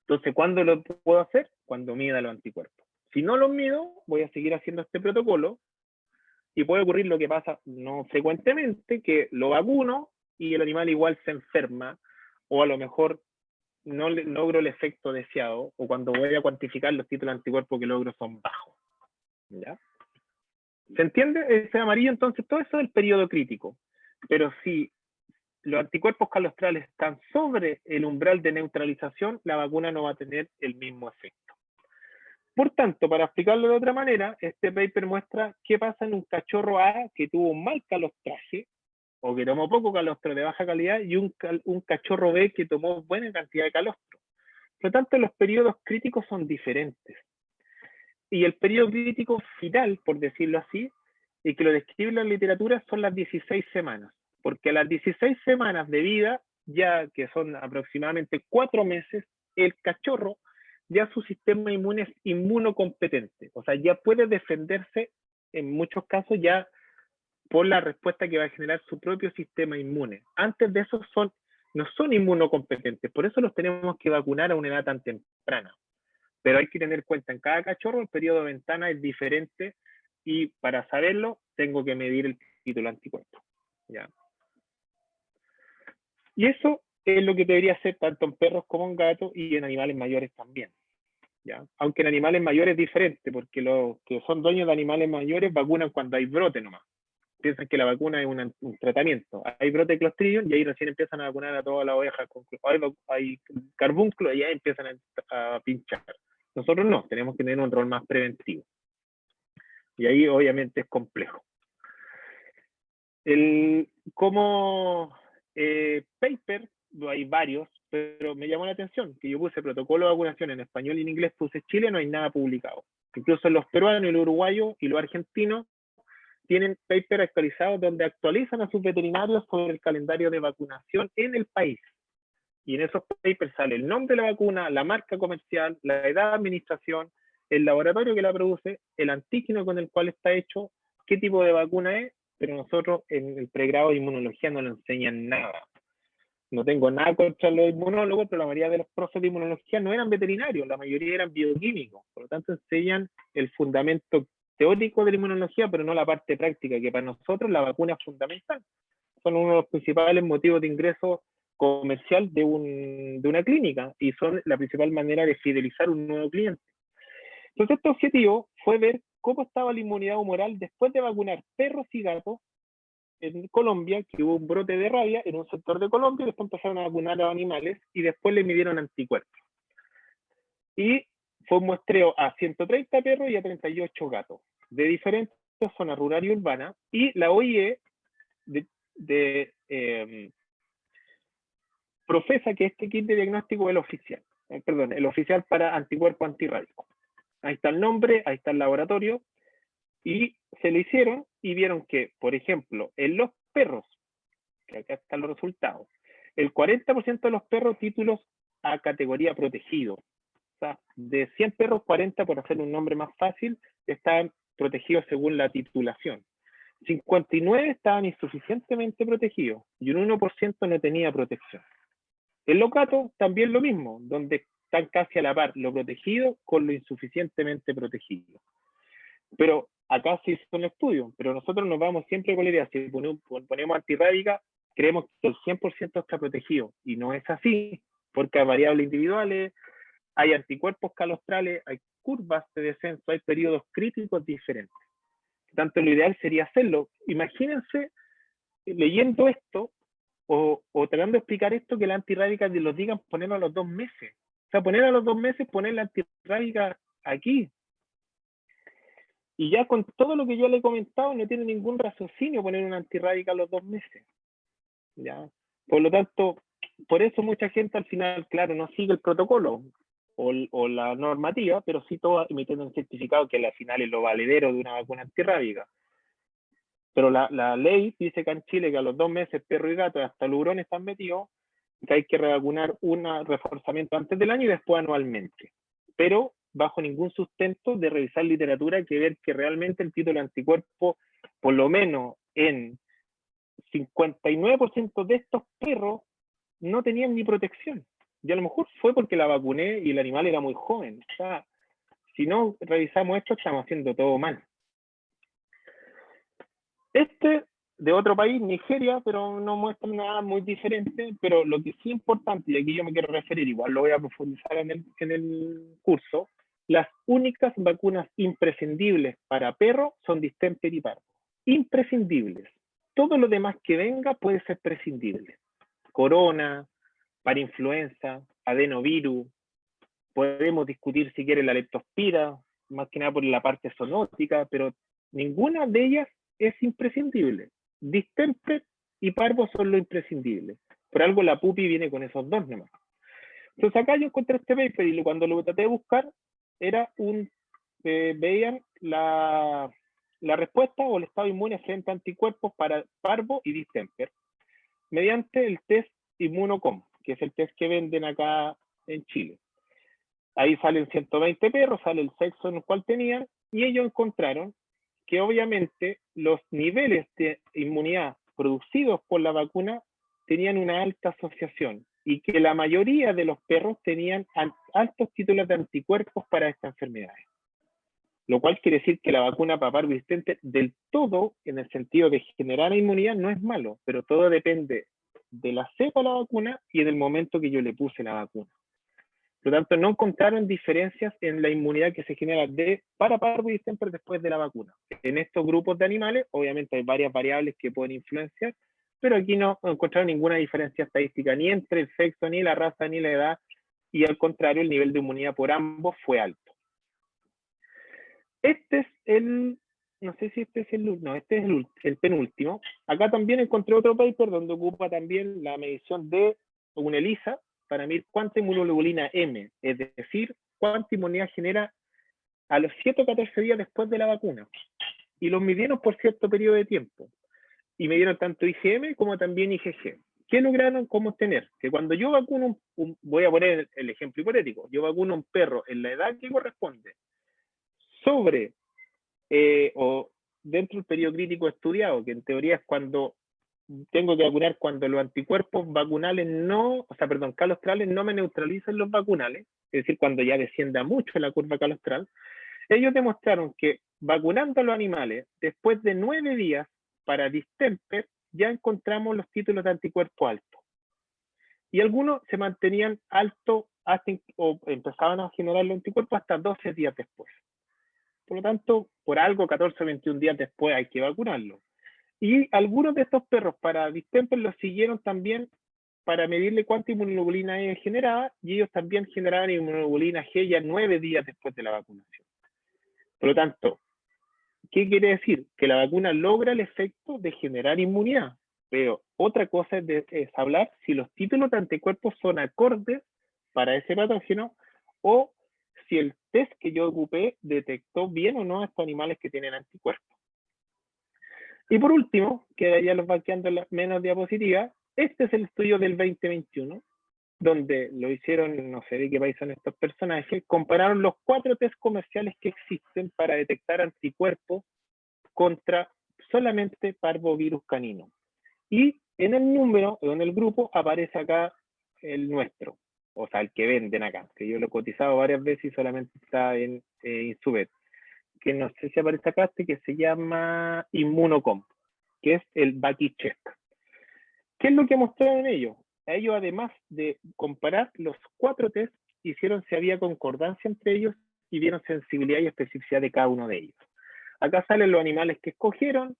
Entonces, ¿cuándo lo puedo hacer? Cuando mida los anticuerpos. Si no los mido, voy a seguir haciendo este protocolo y puede ocurrir lo que pasa no frecuentemente, que lo vacuno y el animal igual se enferma, o a lo mejor no logro el efecto deseado, o cuando voy a cuantificar los títulos de anticuerpos que logro son bajos. ¿Ya? ¿Se entiende? Ese amarillo, entonces, todo eso es el periodo crítico. Pero si los anticuerpos calostrales están sobre el umbral de neutralización, la vacuna no va a tener el mismo efecto. Por tanto, para explicarlo de otra manera, este paper muestra qué pasa en un cachorro A que tuvo un mal calostraje, o que tomó poco calostro de baja calidad, y un cachorro B que tomó buena cantidad de calostro. Por lo tanto, los periodos críticos son diferentes. Y el periodo crítico final, por decirlo así, y que lo describe la literatura, son las 16 semanas. Porque a las 16 semanas de vida, ya que son aproximadamente 4 meses, el cachorro, ya su sistema inmune es inmunocompetente. O sea, ya puede defenderse, en muchos casos, ya por la respuesta que va a generar su propio sistema inmune. Antes de eso no son inmunocompetentes, por eso los tenemos que vacunar a una edad tan temprana. Pero hay que tener en cuenta, en cada cachorro el periodo de ventana es diferente y para saberlo tengo que medir el título anticuerpo. ¿Ya? Y eso es lo que debería hacer tanto en perros como en gatos y en animales mayores también. ¿Ya? Aunque en animales mayores es diferente, porque los que son dueños de animales mayores vacunan cuando hay brote nomás. Piensan que la vacuna es un tratamiento. Hay brote de Clostridium y ahí recién empiezan a vacunar a todas las ovejas. Hay carbúnculo y ahí empiezan a pinchar. Nosotros no, tenemos que tener un rol más preventivo. Y ahí obviamente es complejo. Como paper, hay varios, pero me llamó la atención que yo puse protocolo de vacunación en español y en inglés, puse Chile, no hay nada publicado. Incluso los peruanos y los uruguayos y los argentinos tienen papers actualizados donde actualizan a sus veterinarios sobre el calendario de vacunación en el país. Y en esos papers sale el nombre de la vacuna, la marca comercial, la edad de administración, el laboratorio que la produce, el antígeno con el cual está hecho, qué tipo de vacuna es, pero nosotros en el pregrado de inmunología no nos enseñan nada. No tengo nada contra los inmunólogos, pero la mayoría de los profes de inmunología no eran veterinarios, la mayoría eran bioquímicos. Por lo tanto, enseñan el fundamento teórico de la inmunología, pero no la parte práctica, que para nosotros la vacuna es fundamental. Son uno de los principales motivos de ingreso comercial de una clínica y son la principal manera de fidelizar un nuevo cliente. Entonces, este objetivo fue ver cómo estaba la inmunidad humoral después de vacunar perros y gatos en Colombia, que hubo un brote de rabia en un sector de Colombia, y después empezaron a vacunar a animales y después le midieron anticuerpos. Y fue un muestreo a 130 perros y a 38 gatos, de diferentes zonas rural y urbana, y la OIE profesa que este kit de diagnóstico es el oficial, el oficial para anticuerpo antirrábico. Ahí está el nombre, ahí está el laboratorio, y se le hicieron y vieron que, por ejemplo, en los perros, que acá están los resultados, el 40% de los perros títulos a categoría protegido. O sea, de 100 perros, 40, por hacer un nombre más fácil, estaban protegidos según la titulación. 59 estaban insuficientemente protegidos y un 1% no tenía protección. En los gatos también lo mismo, donde están casi a la par lo protegido con lo insuficientemente protegido. Pero acá sí son estudios, pero nosotros nos vamos siempre con la idea, si ponemos antirrábica, creemos que el 100% está protegido, y no es así, porque hay variables individuales, hay anticuerpos calostrales, hay curvas de descenso, hay periodos críticos diferentes. Tanto lo ideal sería hacerlo. Imagínense leyendo esto o tratando de explicar esto, que la antirrábica los digan ponerlo a los 2 meses. O sea, poner a los 2 meses, poner la antirrábica aquí. Y ya con todo lo que yo le he comentado, no tiene ningún raciocinio poner una antirrábica a los 2 meses. ¿Ya? Por lo tanto, por eso mucha gente al final, claro, no sigue el protocolo o la normativa, pero sí todo emitiendo un certificado que al final es lo valedero de una vacuna antirrábica. Pero la ley dice que en Chile que a los 2 meses perro y gato hasta el hurón están metidos, que hay que revacunar un reforzamiento antes del año y después anualmente. Pero bajo ningún sustento de revisar literatura, que ver que realmente el título de anticuerpo, por lo menos en 59% de estos perros, no tenían ni protección. Y a lo mejor fue porque la vacuné y el animal era muy joven. O sea, si no revisamos esto, estamos haciendo todo mal. Este de otro país, Nigeria, pero no muestra nada muy diferente, pero lo que sí es importante, y aquí yo me quiero referir, igual lo voy a profundizar en el curso, las únicas vacunas imprescindibles para perro son distemper y parvo. Imprescindibles. Todo lo demás que venga puede ser prescindible. Corona, para influenza, adenovirus, podemos discutir si quiere la leptospira, más que nada por la parte zoonótica, pero ninguna de ellas es imprescindible. Distemper y parvo son lo imprescindible. Por algo la pupi viene con esos dos nomás. Entonces acá yo encontré este paper y cuando lo traté de buscar, era veían la respuesta o el estado inmune frente a anticuerpos para parvo y distemper mediante el test Immunocom, que es el test que venden acá en Chile. Ahí salen 120 perros, sale el sexo en el cual tenían, y ellos encontraron que obviamente los niveles de inmunidad producidos por la vacuna tenían una alta asociación y que la mayoría de los perros tenían altos títulos de anticuerpos para esta enfermedad. Lo cual quiere decir que la vacuna para parvo distemper del todo, en el sentido de generar inmunidad, no es malo, pero todo depende de la cepa de la vacuna y del momento que yo le puse la vacuna. Por lo tanto, no encontraron diferencias en la inmunidad que se genera para parvo y distemper después de la vacuna. En estos grupos de animales, obviamente hay varias variables que pueden influenciar, pero aquí no encontraron ninguna diferencia estadística ni entre el sexo, ni la raza, ni la edad, y al contrario, el nivel de inmunidad por ambos fue alto. Este es no sé si este es este es el penúltimo. Acá también encontré otro paper donde ocupa también la medición de un ELISA para medir cuánta inmunoglobulina M, es decir, cuánta inmunidad genera a los 7 o 14 días después de la vacuna. Y los midieron por cierto periodo de tiempo. Y midieron tanto IgM como también IgG. ¿Qué lograron cómo obtener? Que cuando yo vacuno, voy a poner el ejemplo hipotético, yo vacuno a un perro en la edad que corresponde, sobre o dentro del periodo crítico estudiado, que en teoría es cuando tengo que vacunar cuando los anticuerpos vacunales calostrales no me neutralizan los vacunales, es decir, cuando ya descienda mucho la curva calostral, ellos demostraron que vacunando a los animales, después de 9 días para distemper, ya encontramos los títulos de anticuerpos altos. Y algunos se mantenían altos o empezaban a generar los anticuerpos hasta 12 días después. Por lo tanto, por algo 14 o 21 días después hay que vacunarlo. Y algunos de estos perros para distemper los siguieron también para medirle cuánta inmunoglobulina E generaba, y ellos también generaban inmunoglobulina G ya 9 días después de la vacunación. Por lo tanto, ¿qué quiere decir? Que la vacuna logra el efecto de generar inmunidad, pero otra cosa es hablar si los títulos de anticuerpos son acordes para ese patógeno o si el test que yo ocupé detectó bien o no a estos animales que tienen anticuerpos. Y por último, que ya los va quedando las menos diapositivas, este es el estudio del 2021, donde lo hicieron, no sé de qué país son estos personajes, compararon los 4 test comerciales que existen para detectar anticuerpos contra solamente parvovirus canino. Y en el número, o en el grupo, aparece acá el nuestro, o sea, el que venden acá, que yo lo he cotizado varias veces y solamente está en Insubet, que no sé si aparece acá, que se llama Immunocom, que es el Bakicheck. ¿Qué es lo que mostraron ellos? A ellos, además de comparar los 4 test, hicieron si había concordancia entre ellos y vieron sensibilidad y especificidad de cada uno de ellos. Acá salen los animales que escogieron,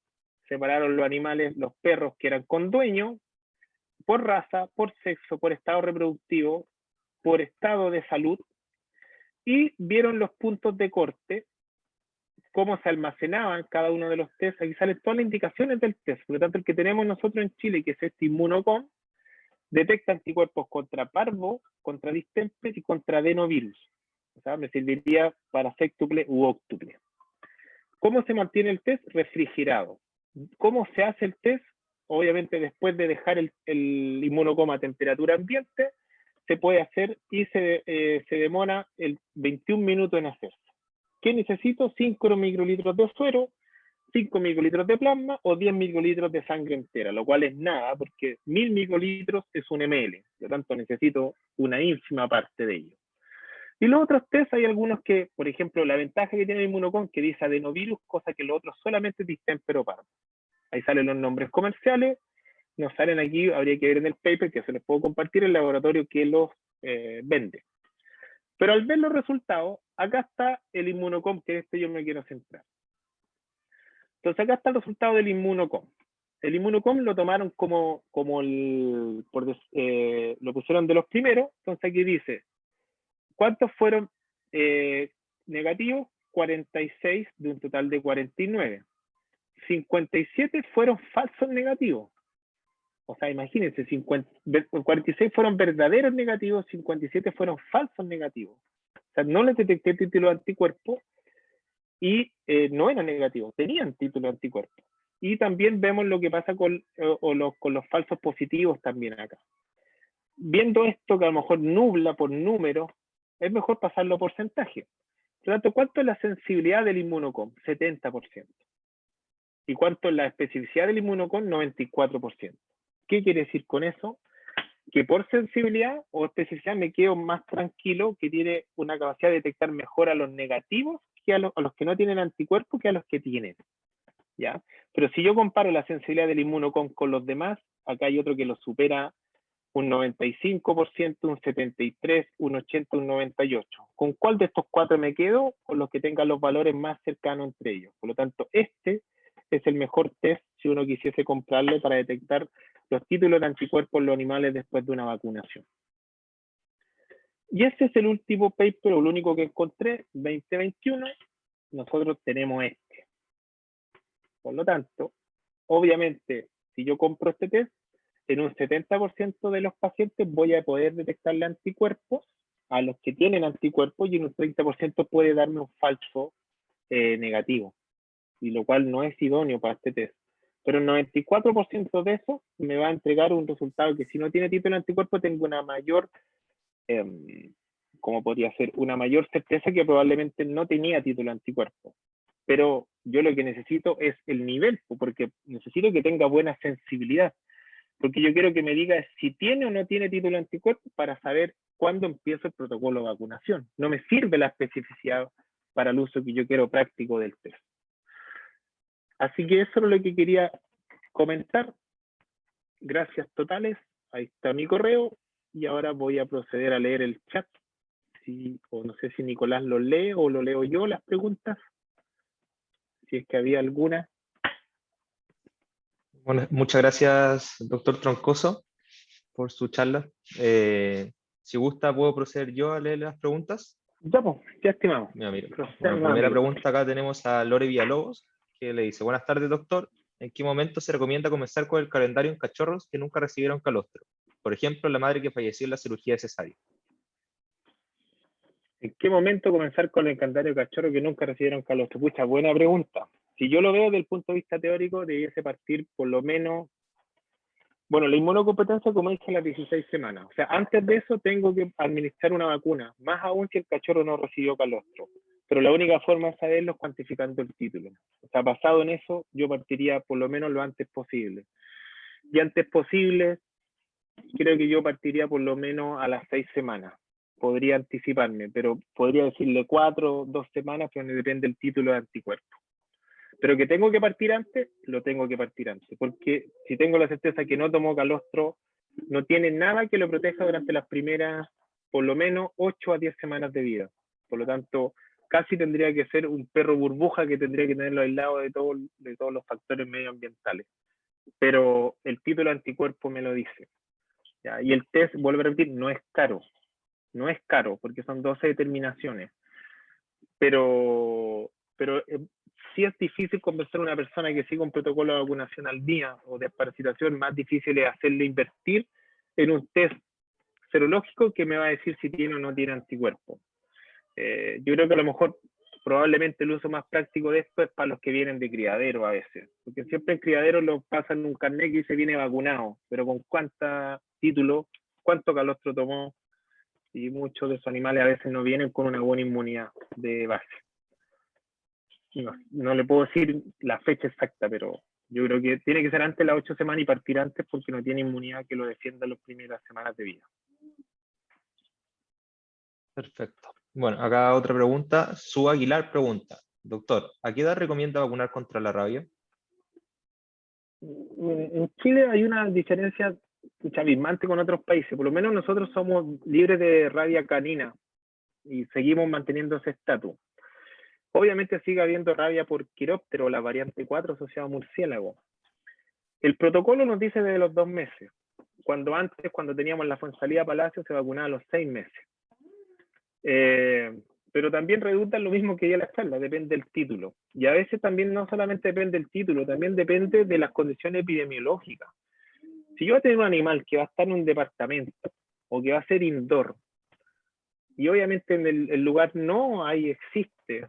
separaron los animales, los perros que eran con dueño, por raza, por sexo, por estado reproductivo, por estado de salud, y vieron los puntos de corte, cómo se almacenaban cada uno de los test. Aquí salen todas las indicaciones del test. Por lo tanto, el que tenemos nosotros en Chile, que es este Immunocom, detecta anticuerpos contra parvo, contra distemper y contra adenovirus. O sea, me serviría para sextuple u octuple. ¿Cómo se mantiene el test? Refrigerado. ¿Cómo se hace el test? Obviamente después de dejar el Immunocom a temperatura ambiente, se puede hacer y se demora 21 minutos en hacerse. ¿Qué necesito? 5 microlitros de suero, 5 microlitros de plasma o 10 microlitros de sangre entera, lo cual es nada porque 1000 microlitros es un ml, por lo tanto necesito una ínfima parte de ello. Y los otros test hay algunos que, por ejemplo, la ventaja que tiene el Immunocom que dice adenovirus, cosa que los otros solamente distemper o parvo. Ahí salen los nombres comerciales, nos salen aquí, habría que ver en el paper, que se les puedo compartir, el laboratorio que los vende. Pero al ver los resultados, acá está el Immunocom, que yo me quiero centrar. Entonces acá está el resultado del Immunocom. El Immunocom lo tomaron como lo pusieron de los primeros. Entonces aquí dice, ¿cuántos fueron negativos? 46 de un total de 49. 57 fueron falsos negativos. O sea, imagínense, 46 fueron verdaderos negativos, 57 fueron falsos negativos. O sea, no les detecté título de anticuerpo y no eran negativos, tenían título de anticuerpo. Y también vemos lo que pasa con los falsos positivos también acá. Viendo esto que a lo mejor nubla por números, es mejor pasarlo a porcentaje. Por lo tanto, ¿cuánto es la sensibilidad del Immunocom? 70%. ¿Y cuánto es la especificidad del Immunocom? 94%. ¿Qué quiere decir con eso? Que por sensibilidad o especificidad me quedo más tranquilo, que tiene una capacidad de detectar mejor a los negativos que a los que no tienen anticuerpos que a los que tienen. ¿Ya? Pero si yo comparo la sensibilidad del Immunocom con los demás, acá hay otro que lo supera un 95%, un 73%, un 80%, un 98%. ¿Con cuál de estos cuatro me quedo? Con los que tengan los valores más cercanos entre ellos. Por lo tanto, este es el mejor test si uno quisiese comprarlo para detectar los títulos de anticuerpos en los animales después de una vacunación. Y este es el último paper, o el único que encontré, 2021. Nosotros tenemos este. Por lo tanto, obviamente, si yo compro este test, en un 70% de los pacientes voy a poder detectarle anticuerpos a los que tienen anticuerpos, y en un 30% puede darme un falso negativo, y lo cual no es idóneo para este test. Pero el 94% de eso me va a entregar un resultado que, si no tiene título de anticuerpo, tengo una mayor, ¿cómo podría ser? Una mayor certeza que probablemente no tenía título de anticuerpo. Pero yo lo que necesito es el nivel, porque necesito que tenga buena sensibilidad. Porque yo quiero que me diga si tiene o no tiene título de anticuerpo para saber cuándo empiezo el protocolo de vacunación. No me sirve la especificidad para el uso que yo quiero práctico del test. Así que eso es lo que quería comentar. Gracias totales. Ahí está mi correo. Y ahora voy a proceder a leer el chat. O no sé si Nicolás lo lee o lo leo yo las preguntas. Si es que había alguna. Bueno, muchas gracias, doctor Troncoso, por su charla. Si gusta, ¿puedo proceder yo a leer las preguntas? Ya, pues, ya estimamos. Mira, bueno, primera amigo. pregunta acá tenemos a Lore Villalobos, que le dice: buenas tardes, doctor. ¿En qué momento se recomienda comenzar con el calendario en cachorros que nunca recibieron calostro? Por ejemplo, la madre que falleció en la cirugía de cesárea. ¿En qué momento comenzar con el calendario cachorro que nunca recibieron calostro? Pucha, buena pregunta. Si yo lo veo desde el punto de vista teórico, debiese partir por lo menos, bueno, la inmunocompetencia comienza a las 16 semanas. O sea, antes de eso tengo que administrar una vacuna, más aún si el cachorro no recibió calostro. Pero la única forma de saberlo es cuantificando el título. O sea, basado en eso, yo partiría por lo menos lo antes posible. Y antes posible, creo que yo partiría por lo menos a las 6 semanas. Podría anticiparme, pero podría decirle 4, 2 semanas, pero depende del título de anticuerpo. Pero que tengo que partir antes, lo tengo que partir antes, porque si tengo la certeza que no tomó calostro, no tiene nada que lo proteja durante las primeras, por lo menos, 8 a 10 semanas de vida. Por lo tanto, casi tendría que ser un perro burbuja que tendría que tenerlo aislado de todos los factores medioambientales. Pero el título de anticuerpo me lo dice. ¿Ya? Y el test, vuelvo a repetir, no es caro. No es caro, porque son 12 determinaciones. Pero sí es difícil convencer a una persona que siga un protocolo de vacunación al día o de desparasitación. Más difícil es hacerle invertir en un test serológico que me va a decir si tiene o no tiene anticuerpos. Yo creo que a lo mejor probablemente el uso más práctico de esto es para los que vienen de criadero a veces, porque siempre en criadero lo pasan un carnet que se viene vacunado, pero con cuánta título, cuánto calostro tomó, y muchos de esos animales a veces no vienen con una buena inmunidad de base. No le puedo decir la fecha exacta, pero yo creo que tiene que ser antes de las 8 semanas y partir antes, porque no tiene inmunidad que lo defienda en las primeras semanas de vida. Perfecto. Bueno, acá otra pregunta. Su Aguilar pregunta: doctor, ¿a qué edad recomienda vacunar contra la rabia? En Chile hay una diferencia abismante con otros países. Por lo menos nosotros somos libres de rabia canina y seguimos manteniendo ese estatus. Obviamente sigue habiendo rabia por quiróptero, la variante 4 asociada a murciélago. El protocolo nos dice desde los 2 meses. Cuando teníamos la Fuensalida Palacio, se vacunaba a los 6 meses. Pero también redunda lo mismo que ya la charla, depende del título. Y a veces también no solamente depende del título, también depende de las condiciones epidemiológicas. Si yo voy a tener un animal que va a estar en un departamento o que va a ser indoor, y obviamente en el lugar no existe.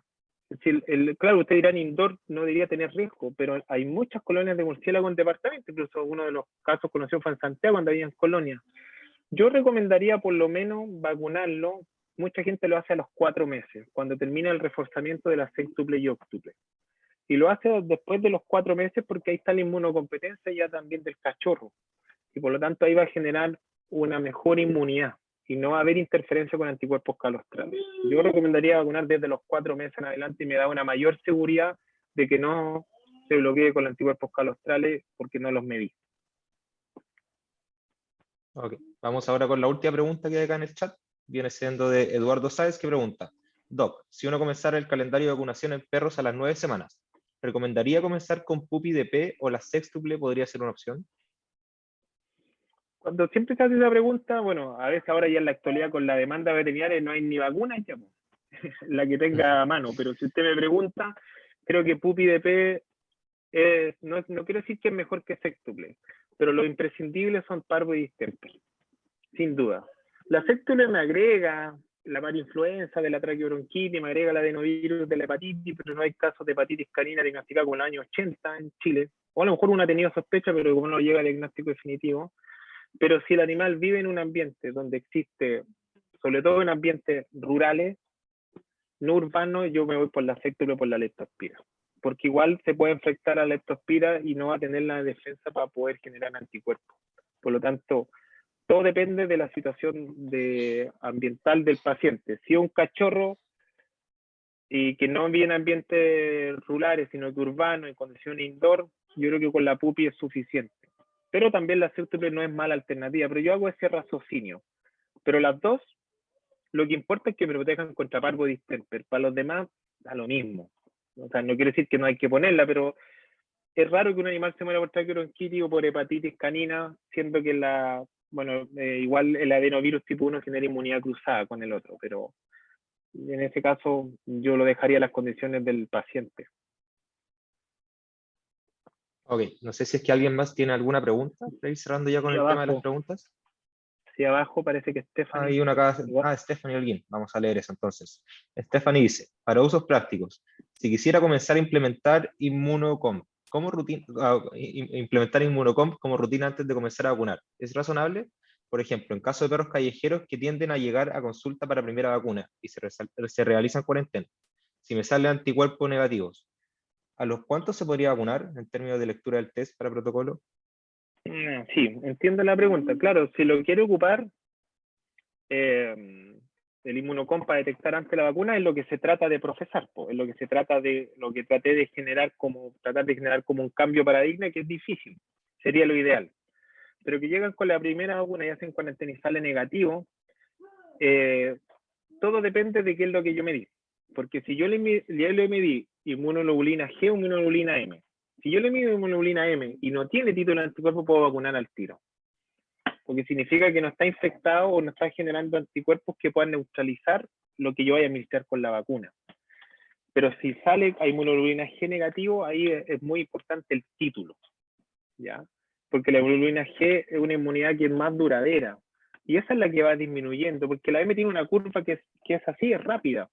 Es decir, claro, usted dirá indoor no debería tener riesgo, pero hay muchas colonias de murciélago en departamento, incluso uno de los casos conocidos fue en Santiago cuando había colonias. Yo recomendaría por lo menos vacunarlo. Mucha gente lo hace a los 4 meses, cuando termina el reforzamiento de la sextuple y octuple. Y lo hace después de los 4 meses porque ahí está la inmunocompetencia ya también del cachorro. Y por lo tanto ahí va a generar una mejor inmunidad y no va a haber interferencia con anticuerpos calostrales. Yo recomendaría vacunar desde los 4 meses en adelante y me da una mayor seguridad de que no se bloquee con los anticuerpos calostrales porque no los medí. Ok, vamos ahora con la última pregunta que hay acá en el chat. Viene siendo de Eduardo Sáez, que pregunta: Doc, si uno comenzara el calendario de vacunación en perros a las 9 semanas, ¿recomendaría comenzar con pupi de P o la sextuple podría ser una opción? Cuando siempre se hace esa pregunta, bueno, a veces ahora ya en la actualidad con la demanda veterinaria no hay ni vacuna ya, la que tenga a mano, pero si usted me pregunta, creo que pupi de P no quiero decir que es mejor que sextuple, pero los imprescindibles son parvo y distemper, sin duda. La sextuple me agrega la parainfluenza de la traqueobronquitis, me agrega la adenovirus de la hepatitis, pero no hay casos de hepatitis canina diagnosticada con el año 80 en Chile. O a lo mejor uno ha tenido sospecha, pero como no llega a diagnóstico definitivo. Pero si el animal vive en un ambiente donde existe, sobre todo en ambientes rurales, no urbanos, yo me voy por la sextuple o por la leptospira. Porque igual se puede infectar a la leptospira y no va a tener la defensa para poder generar anticuerpos. Por lo tanto, todo depende de la situación ambiental del paciente. Si es un cachorro y que no vive en ambientes rurales, sino que urbano, en condiciones indoor, yo creo que con la pupi es suficiente. Pero también la sextuple no es mala alternativa, pero yo hago ese raciocinio. Pero las dos, lo que importa es que me protejan contra parvo y distemper. Para los demás, da lo mismo. O sea, no quiero decir que no hay que ponerla, pero es raro que un animal se muera por traqueobronquitis o por hepatitis canina, siendo que igual el adenovirus tipo 1 genera inmunidad cruzada con el otro, pero en ese caso yo lo dejaría a las condiciones del paciente. Ok, no sé si es que alguien más tiene alguna pregunta para ir cerrando ya con el tema de las preguntas. Sí, abajo parece que Stephanie. Hay una acá, Stephanie Holguín, vamos a leer eso entonces. Stephanie dice: para usos prácticos, si quisiera comenzar a implementar Immunocomp como rutina antes de comenzar a vacunar, ¿es razonable? Por ejemplo, en caso de perros callejeros que tienden a llegar a consulta para primera vacuna y se realizan cuarentena, si me salen anticuerpos negativos, ¿a los cuántos se podría vacunar en términos de lectura del test para protocolo? Sí, entiendo la pregunta. Claro, si lo quiere ocupar, el inmunocomp para detectar antes la vacuna es lo que se trata de procesar, es lo que se trata de, lo que traté de generar tratar de generar como un cambio de paradigma, que es difícil, sería lo ideal. Pero que llegan con la primera vacuna y hacen cuarentena y sale negativo, todo depende de qué es lo que yo medí. Porque si yo le medí inmunoglobulina G o inmunoglobulina M, si yo le mido inmunoglobulina M y no tiene título de anticuerpo, puedo vacunar al tiro. Porque significa que no está infectado o no está generando anticuerpos que puedan neutralizar lo que yo vaya a administrar con la vacuna. Pero si sale a inmunoglobulina G negativo, ahí es muy importante el título, ¿ya? Porque la inmunoglobulina G es una inmunidad que es más duradera. Y esa es la que va disminuyendo, porque la M tiene una curva que es así, es rápida,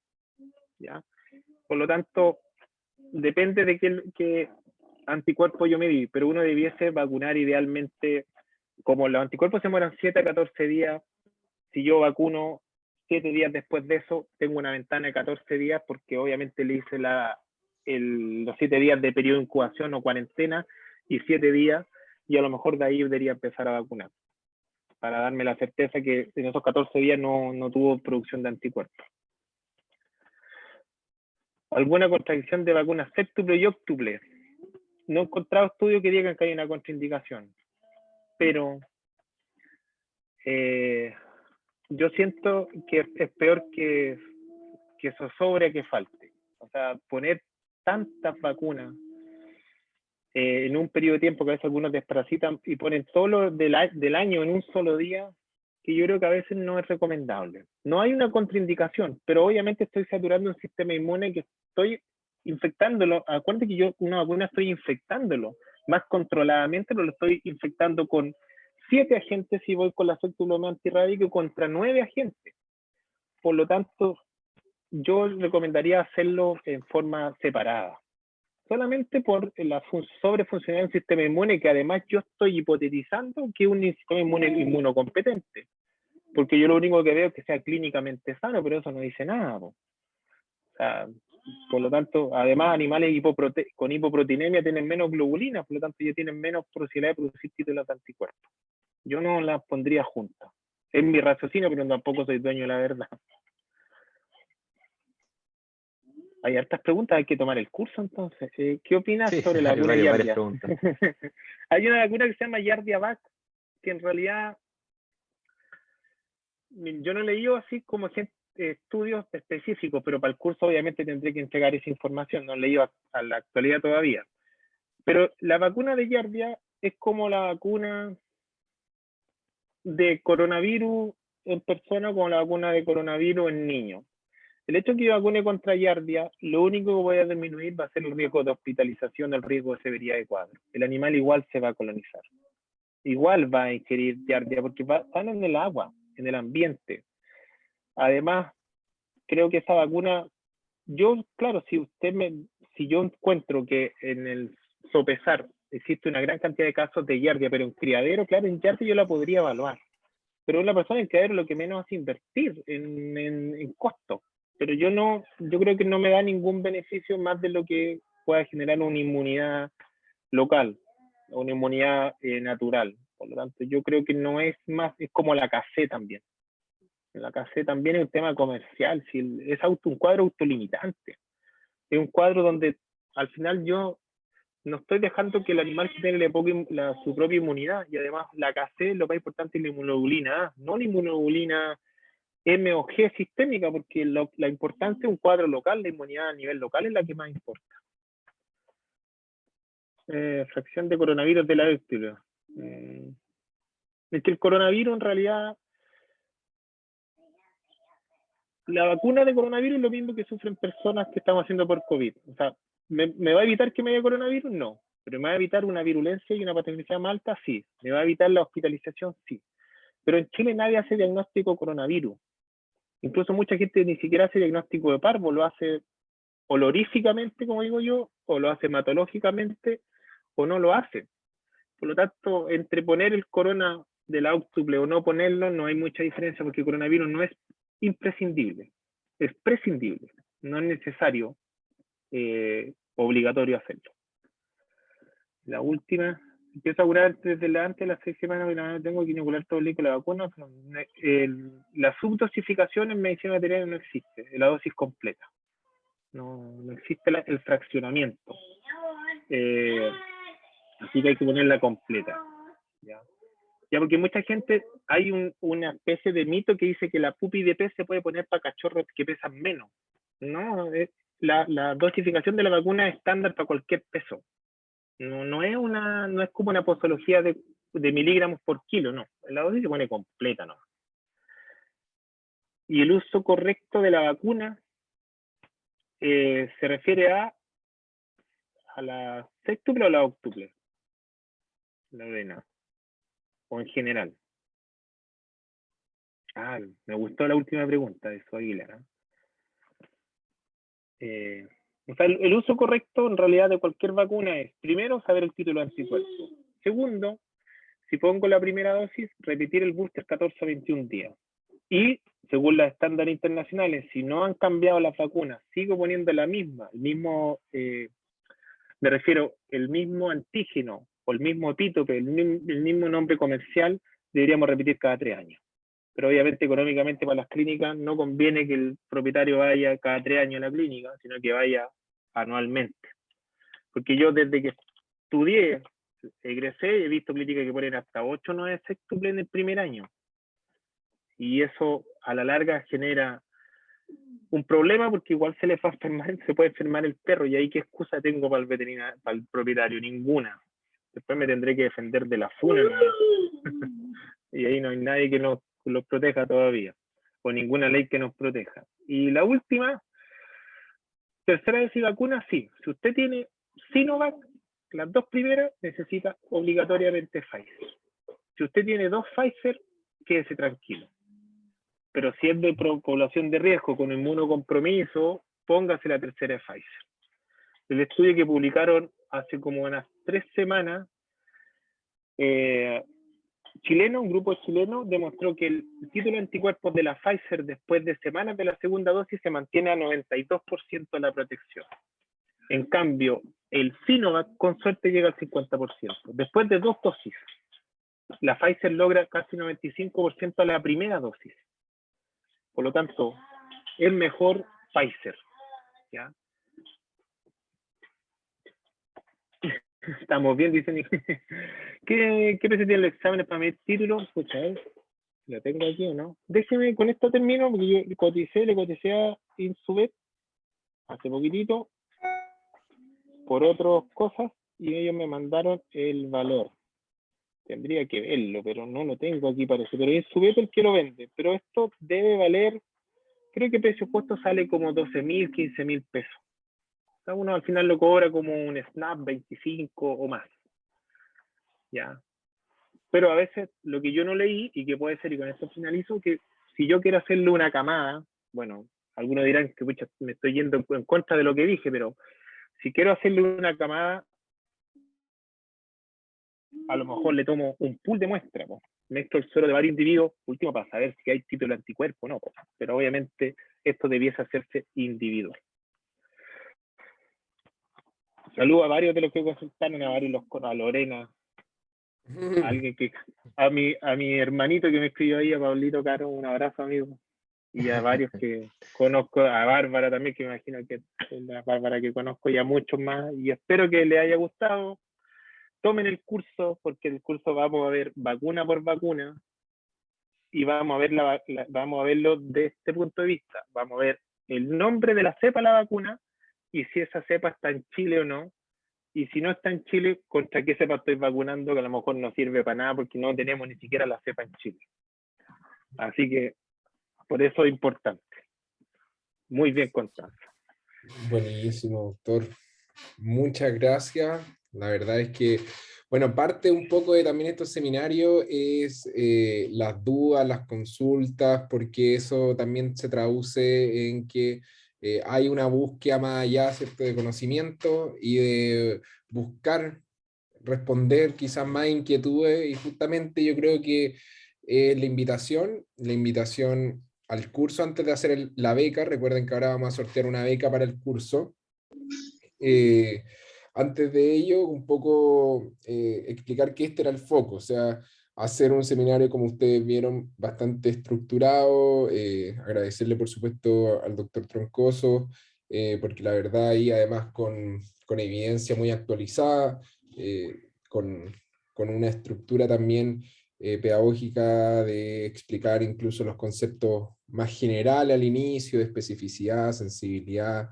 ¿ya? Por lo tanto, depende de qué anticuerpo yo me di, pero uno debiese vacunar idealmente, como los anticuerpos se mueran 7 a 14 días, si yo vacuno 7 días después de eso, tengo una ventana de 14 días porque obviamente le hice los 7 días de periodo de incubación o cuarentena y 7 días, y a lo mejor de ahí debería empezar a vacunar, para darme la certeza que en esos 14 días no tuvo producción de anticuerpos. ¿Alguna contradicción de vacunas séptuple y óctuple? no he encontrado estudios que digan que hay una contraindicación, pero yo siento que es peor que eso sobre que falte. O sea, poner tantas vacunas en un periodo de tiempo que a veces algunos desparasitan y ponen todo lo del año en un solo día, que yo creo que a veces no es recomendable. No hay una contraindicación, pero obviamente estoy saturando un sistema inmune que estoy infectándolo. Acuérdate que yo una vacuna estoy infectándolo más controladamente, lo estoy infectando con 7 agentes y voy con la célula antirrábica contra 9 agentes. Por lo tanto, yo recomendaría hacerlo en forma separada. Solamente por la sobrefuncionalidad del sistema inmune, que además yo estoy hipotetizando que es un sistema inmune inmunocompetente. Porque yo lo único que veo es que sea clínicamente sano, pero eso no dice nada. O sea, por lo tanto, además, animales con hipoproteinemia tienen menos globulina, por lo tanto, ellos tienen menos posibilidad de producir títulos de anticuerpos. Yo no las pondría juntas. Es mi raciocinio, pero tampoco soy dueño de la verdad. Hay hartas preguntas, hay que tomar el curso entonces. ¿Qué opinas Sí, sobre la hay vacuna varias Yardia? preguntas. Hay una vacuna que se llama Yardia-Vac, que en realidad yo no he leído así como estudios específicos, pero para el curso obviamente tendré que entregar esa información, no he leído a la actualidad todavía. Pero la vacuna de Yardia es como la vacuna de coronavirus en persona, como la vacuna de coronavirus en niños. El hecho de que yo vacune contra Yardia, lo único que voy a disminuir va a ser el riesgo de hospitalización, el riesgo de severidad de cuadro. El animal igual se va a colonizar. Igual va a ingerir Yardia porque están en el agua, en el ambiente. Además, creo que esa vacuna, claro, si yo encuentro que en el sopesar existe una gran cantidad de casos de Yardia, pero en criadero, claro, en Yardia yo la podría evaluar. Pero una persona en criadero lo que menos hace invertir en costo. Pero yo creo que no me da ningún beneficio más de lo que pueda generar una inmunidad local, una inmunidad natural. Por lo tanto, yo creo que no es más, es como la KC también. La KC también es un tema comercial, si es un cuadro autolimitante. Es un cuadro donde al final yo no estoy dejando que el animal tenga su propia inmunidad, y además la KC lo más importante es la inmunoglobulina A, no la inmunoglobulina M o G sistémica, porque la importancia de un cuadro local, la inmunidad a nivel local es la que más importa. Fracción de coronavirus de la víctima. Es que el coronavirus en realidad, la vacuna de coronavirus es lo mismo que sufren personas que estamos haciendo por COVID. O sea, ¿me va a evitar que me haya coronavirus? No. ¿Pero me va a evitar una virulencia y una patogenicidad más alta? Sí. ¿Me va a evitar la hospitalización? Sí. Pero en Chile nadie hace diagnóstico coronavirus. Incluso mucha gente ni siquiera hace diagnóstico de parvo, lo hace oloríficamente, como digo yo, o lo hace hematológicamente, o no lo hace. Por lo tanto, entre poner el corona del óctuple o no ponerlo, no hay mucha diferencia, porque el coronavirus no es imprescindible, es prescindible, no es necesario, obligatorio hacerlo. La última, empiezo a curar desde antes de las 6 semanas, pero tengo que inocular todo el líquido de la vacuna. La subdosificación en medicina veterinaria no existe, la dosis completa. No existe el fraccionamiento. Así que hay que ponerla completa. Ya, porque mucha gente, hay una especie de mito que dice que la pupi de pez se puede poner para cachorros que pesan menos. No, la dosificación de la vacuna es estándar para cualquier peso. No es como una posología de miligramos por kilo, no. La dosis se pone completa, ¿no? Y el uso correcto de la vacuna se refiere a la sextuple o la octuple, la orina, o en general. Me gustó la última pregunta de su Aguilar. O sea, el uso correcto en realidad de cualquier vacuna es, primero, saber el título de anticuerpo. Segundo, si pongo la primera dosis, repetir el booster 14 a 21 días. Y, según los estándares internacionales, si no han cambiado las vacunas, sigo poniendo la misma, me refiero, el mismo antígeno o el mismo epítope, el mismo nombre comercial, deberíamos repetir cada 3 años. Pero obviamente económicamente para las clínicas no conviene que el propietario vaya cada 3 años a la clínica, sino que vaya anualmente. Porque yo desde que estudié, egresé y he visto clínicas que ponen hasta 8 o 9 sextuples en el primer año. Y eso a la larga genera un problema porque igual se le va a enfermar, se puede enfermar el perro. Y ahí qué excusa tengo para el veterinario, para el propietario, ninguna. Después me tendré que defender de la funa, ¿no? Y ahí no hay nadie que nos proteja todavía, o ninguna ley que nos proteja. Y la última, tercera dosis vacuna, sí. Si usted tiene Sinovac, las 2 primeras necesita obligatoriamente Pfizer. Si usted tiene 2 Pfizer, quédese tranquilo. Pero si es de población de riesgo con inmunocompromiso, póngase la tercera de Pfizer. El estudio que publicaron hace como unas 3 semanas, chileno, un grupo chileno, demostró que el título de anticuerpos de la Pfizer después de semanas de la segunda dosis se mantiene a 92% de la protección. En cambio, el Sinovac con suerte llega al 50%. Después de 2 dosis, la Pfizer logra casi 95% a la primera dosis. Por lo tanto, es mejor Pfizer, ¿ya? Estamos bien, dicen. ¿Qué precio tienen los exámenes para medir título? Escucha, ¿lo tengo aquí o no? Déjeme, con esto termino, porque yo le coticé a Insubet hace poquitito por otras cosas y ellos me mandaron el valor. Tendría que verlo, pero no lo tengo aquí, parece. Pero Insubet el que lo vende. Pero esto debe valer, creo que precio puesto sale como 12.000, 15.000 pesos. Cada uno al final lo cobra como un Snap 25 o más. ¿Ya? Pero a veces lo que yo no leí, y que puede ser, y con esto finalizo, que si yo quiero hacerle una camada, bueno, algunos dirán que pucha, me estoy yendo en contra de lo que dije, pero si quiero hacerle una camada, a lo mejor le tomo un pool de muestra, pues. Mezclo el suero de varios individuos, último para saber si hay título de anticuerpo, no, pues. Pero obviamente esto debiese hacerse individual. Saludo a varios de los que consultaron, a varios, a Lorena, a alguien que, a mi hermanito que me escribió ahí, a Pablito Caro, un abrazo, amigo. Y a varios que conozco, a Bárbara también, que me imagino que es la Bárbara que conozco, y a muchos más. Y espero que les haya gustado. Tomen el curso, porque el curso vamos a ver vacuna por vacuna y vamos a ver vamos a verlo de este punto de vista. Vamos a ver el nombre de la cepa de la vacuna y si esa cepa está en Chile o no. Y si no está en Chile, ¿contra qué cepa estoy vacunando? Que a lo mejor no sirve para nada porque no tenemos ni siquiera la cepa en Chile. Así que por eso es importante. Muy bien, Constanza. Buenísimo, doctor. Muchas gracias. La verdad es que, bueno, parte un poco de también estos seminarios es las dudas, las consultas, porque eso también se traduce en que hay una búsqueda más allá, ¿cierto?, de conocimiento y de buscar responder quizás más inquietudes, y justamente yo creo que la invitación al curso antes de hacer la beca. Recuerden que ahora vamos a sortear una beca para el curso. Antes de ello, un poco explicar que este era el foco, o sea, hacer un seminario, como ustedes vieron, bastante estructurado. Agradecerle, por supuesto, al doctor Troncoso, porque la verdad ahí además con evidencia muy actualizada, con una estructura también pedagógica de explicar incluso los conceptos más generales al inicio, de especificidad, sensibilidad,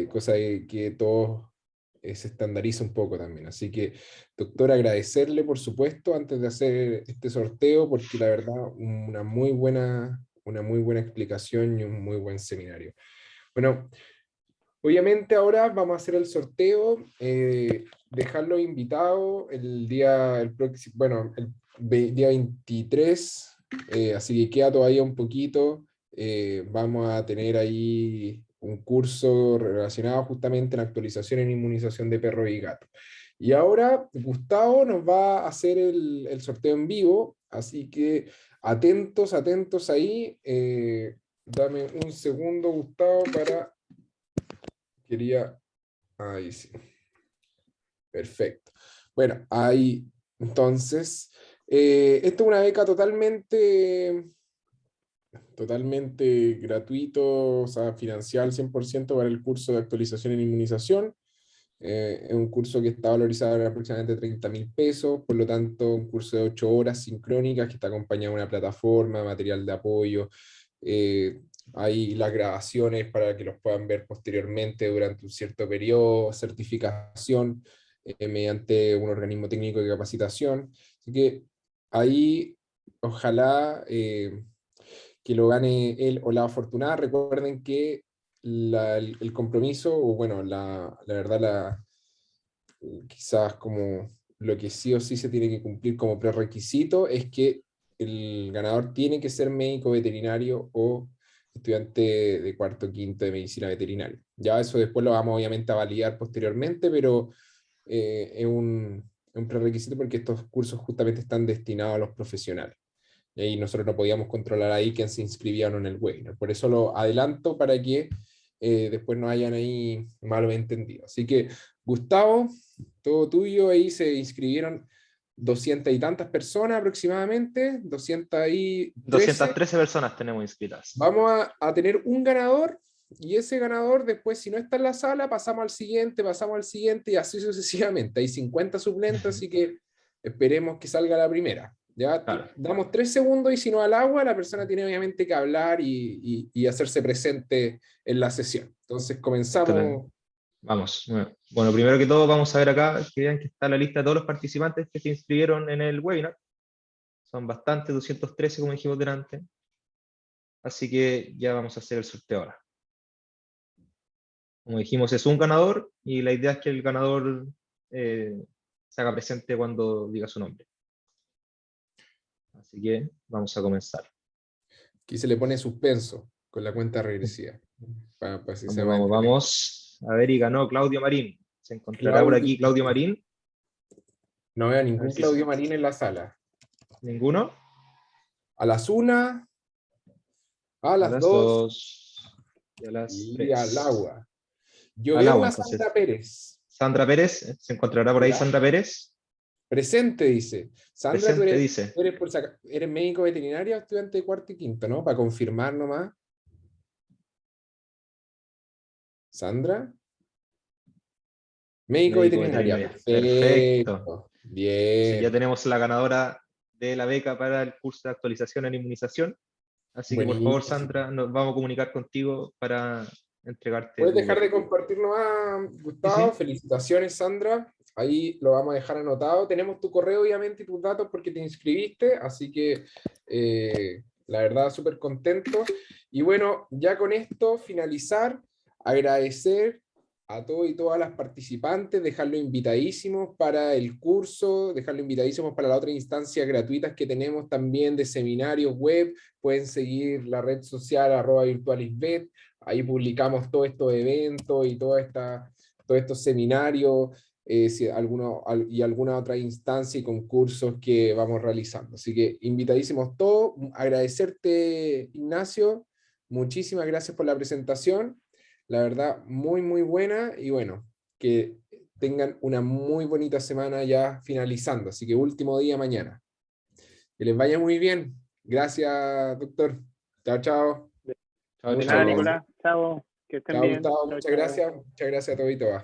cosa que todos se estandariza un poco también. Así que, doctor, agradecerle, por supuesto, antes de hacer este sorteo, porque la verdad, una muy buena explicación y un muy buen seminario. Bueno, obviamente ahora vamos a hacer el sorteo, dejarlo invitado el próximo, bueno, el día 23, así que queda todavía un poquito. Vamos a tener ahí un curso relacionado justamente en actualización en inmunización de perro y gato. Y ahora Gustavo nos va a hacer el sorteo en vivo, así que atentos, atentos ahí. Dame un segundo, Gustavo, quería... Ahí sí. Perfecto. Bueno, ahí entonces, esto es una beca totalmente gratuito, o sea, financiada al 100% para el curso de actualización en inmunización. Es un curso que está valorizado en aproximadamente 30.000 pesos, por lo tanto, un curso de 8 horas sincrónicas que está acompañado de una plataforma, material de apoyo. Hay las grabaciones para que los puedan ver posteriormente durante un cierto periodo, certificación mediante un organismo técnico de capacitación. Así que ahí, ojalá que lo gane él o la afortunada. Recuerden que el compromiso, o bueno, la verdad, quizás como lo que sí o sí se tiene que cumplir como prerequisito es que el ganador tiene que ser médico veterinario o estudiante de cuarto o quinto de medicina veterinaria. Ya eso después lo vamos obviamente a validar posteriormente, pero es un prerequisito porque estos cursos justamente están destinados a los profesionales. Y nosotros no podíamos controlar ahí quién se inscribía o no en el webinar. Por eso lo adelanto para que después no hayan ahí malos entendidos. Así que, Gustavo, todo tuyo, ahí se inscribieron 200 y tantas personas aproximadamente, 213. 213 personas tenemos inscritas. Vamos a tener un ganador, y ese ganador después, si no está en la sala, pasamos al siguiente, y así sucesivamente. Hay 50 suplentes, así que esperemos que salga la primera. Ya Claro. damos 3 segundos y si no al agua, la persona tiene obviamente que hablar y hacerse presente en la sesión. Entonces comenzamos. Excelente. Vamos. Bueno, primero que todo vamos a ver acá, que vean que está la lista de todos los participantes que se inscribieron en el webinar. Son bastantes, 213 como dijimos delante. Así que ya vamos a hacer el sorteo ahora. Como dijimos, es un ganador y la idea es que el ganador se haga presente cuando diga su nombre. Así que vamos a comenzar. Aquí se le pone suspenso con la cuenta regresiva. Vamos. A ver, y ganó Claudio Marín. ¿Se encontrará por aquí Claudio Marín? No veo a ningún Claudio Marín en la sala. ¿Ninguno? A las 1, a las 2 y a las y 3. al agua. Yo Al veo agua, una entonces. Sandra Pérez. Sandra Pérez, ¿se encontrará por ahí Sandra Pérez? Presente, dice. Sandra, Presente, dice. Eres médico veterinario o estudiante de cuarto y quinto, ¿no? Para confirmar nomás. Sandra. Médico veterinario. Perfecto. Bien. Sí, ya tenemos la ganadora de la beca para el curso de actualización en inmunización. Así que por favor, Sandra, nos vamos a comunicar contigo para entregarte. ¿Puedes dejar de compartir nomás, Gustavo? Sí. Felicitaciones, Sandra. Ahí lo vamos a dejar anotado. Tenemos tu correo, obviamente, y tus datos porque te inscribiste, así que la verdad, súper contento. Y bueno, ya con esto, finalizar, agradecer a todos y todas las participantes, dejarlo invitadísimos para el curso, dejarlo invitadísimos para las otras instancias gratuitas que tenemos también de seminarios web. Pueden seguir la red social @virtualisvet. Ahí publicamos todos estos eventos y todos estos seminarios y alguna otra instancia y concursos que vamos realizando. Así que invitadísimos todos. Agradecerte, Ignacio. Muchísimas gracias por la presentación. La verdad, muy, muy buena. Y bueno, que tengan una muy bonita semana ya finalizando. Así que último día mañana. Que les vaya muy bien. Gracias, doctor. Chao, chao. Chao, Nicolás. Chao. Que estén bien. Gustavo, muchas gracias. Muchas gracias a todos y todas.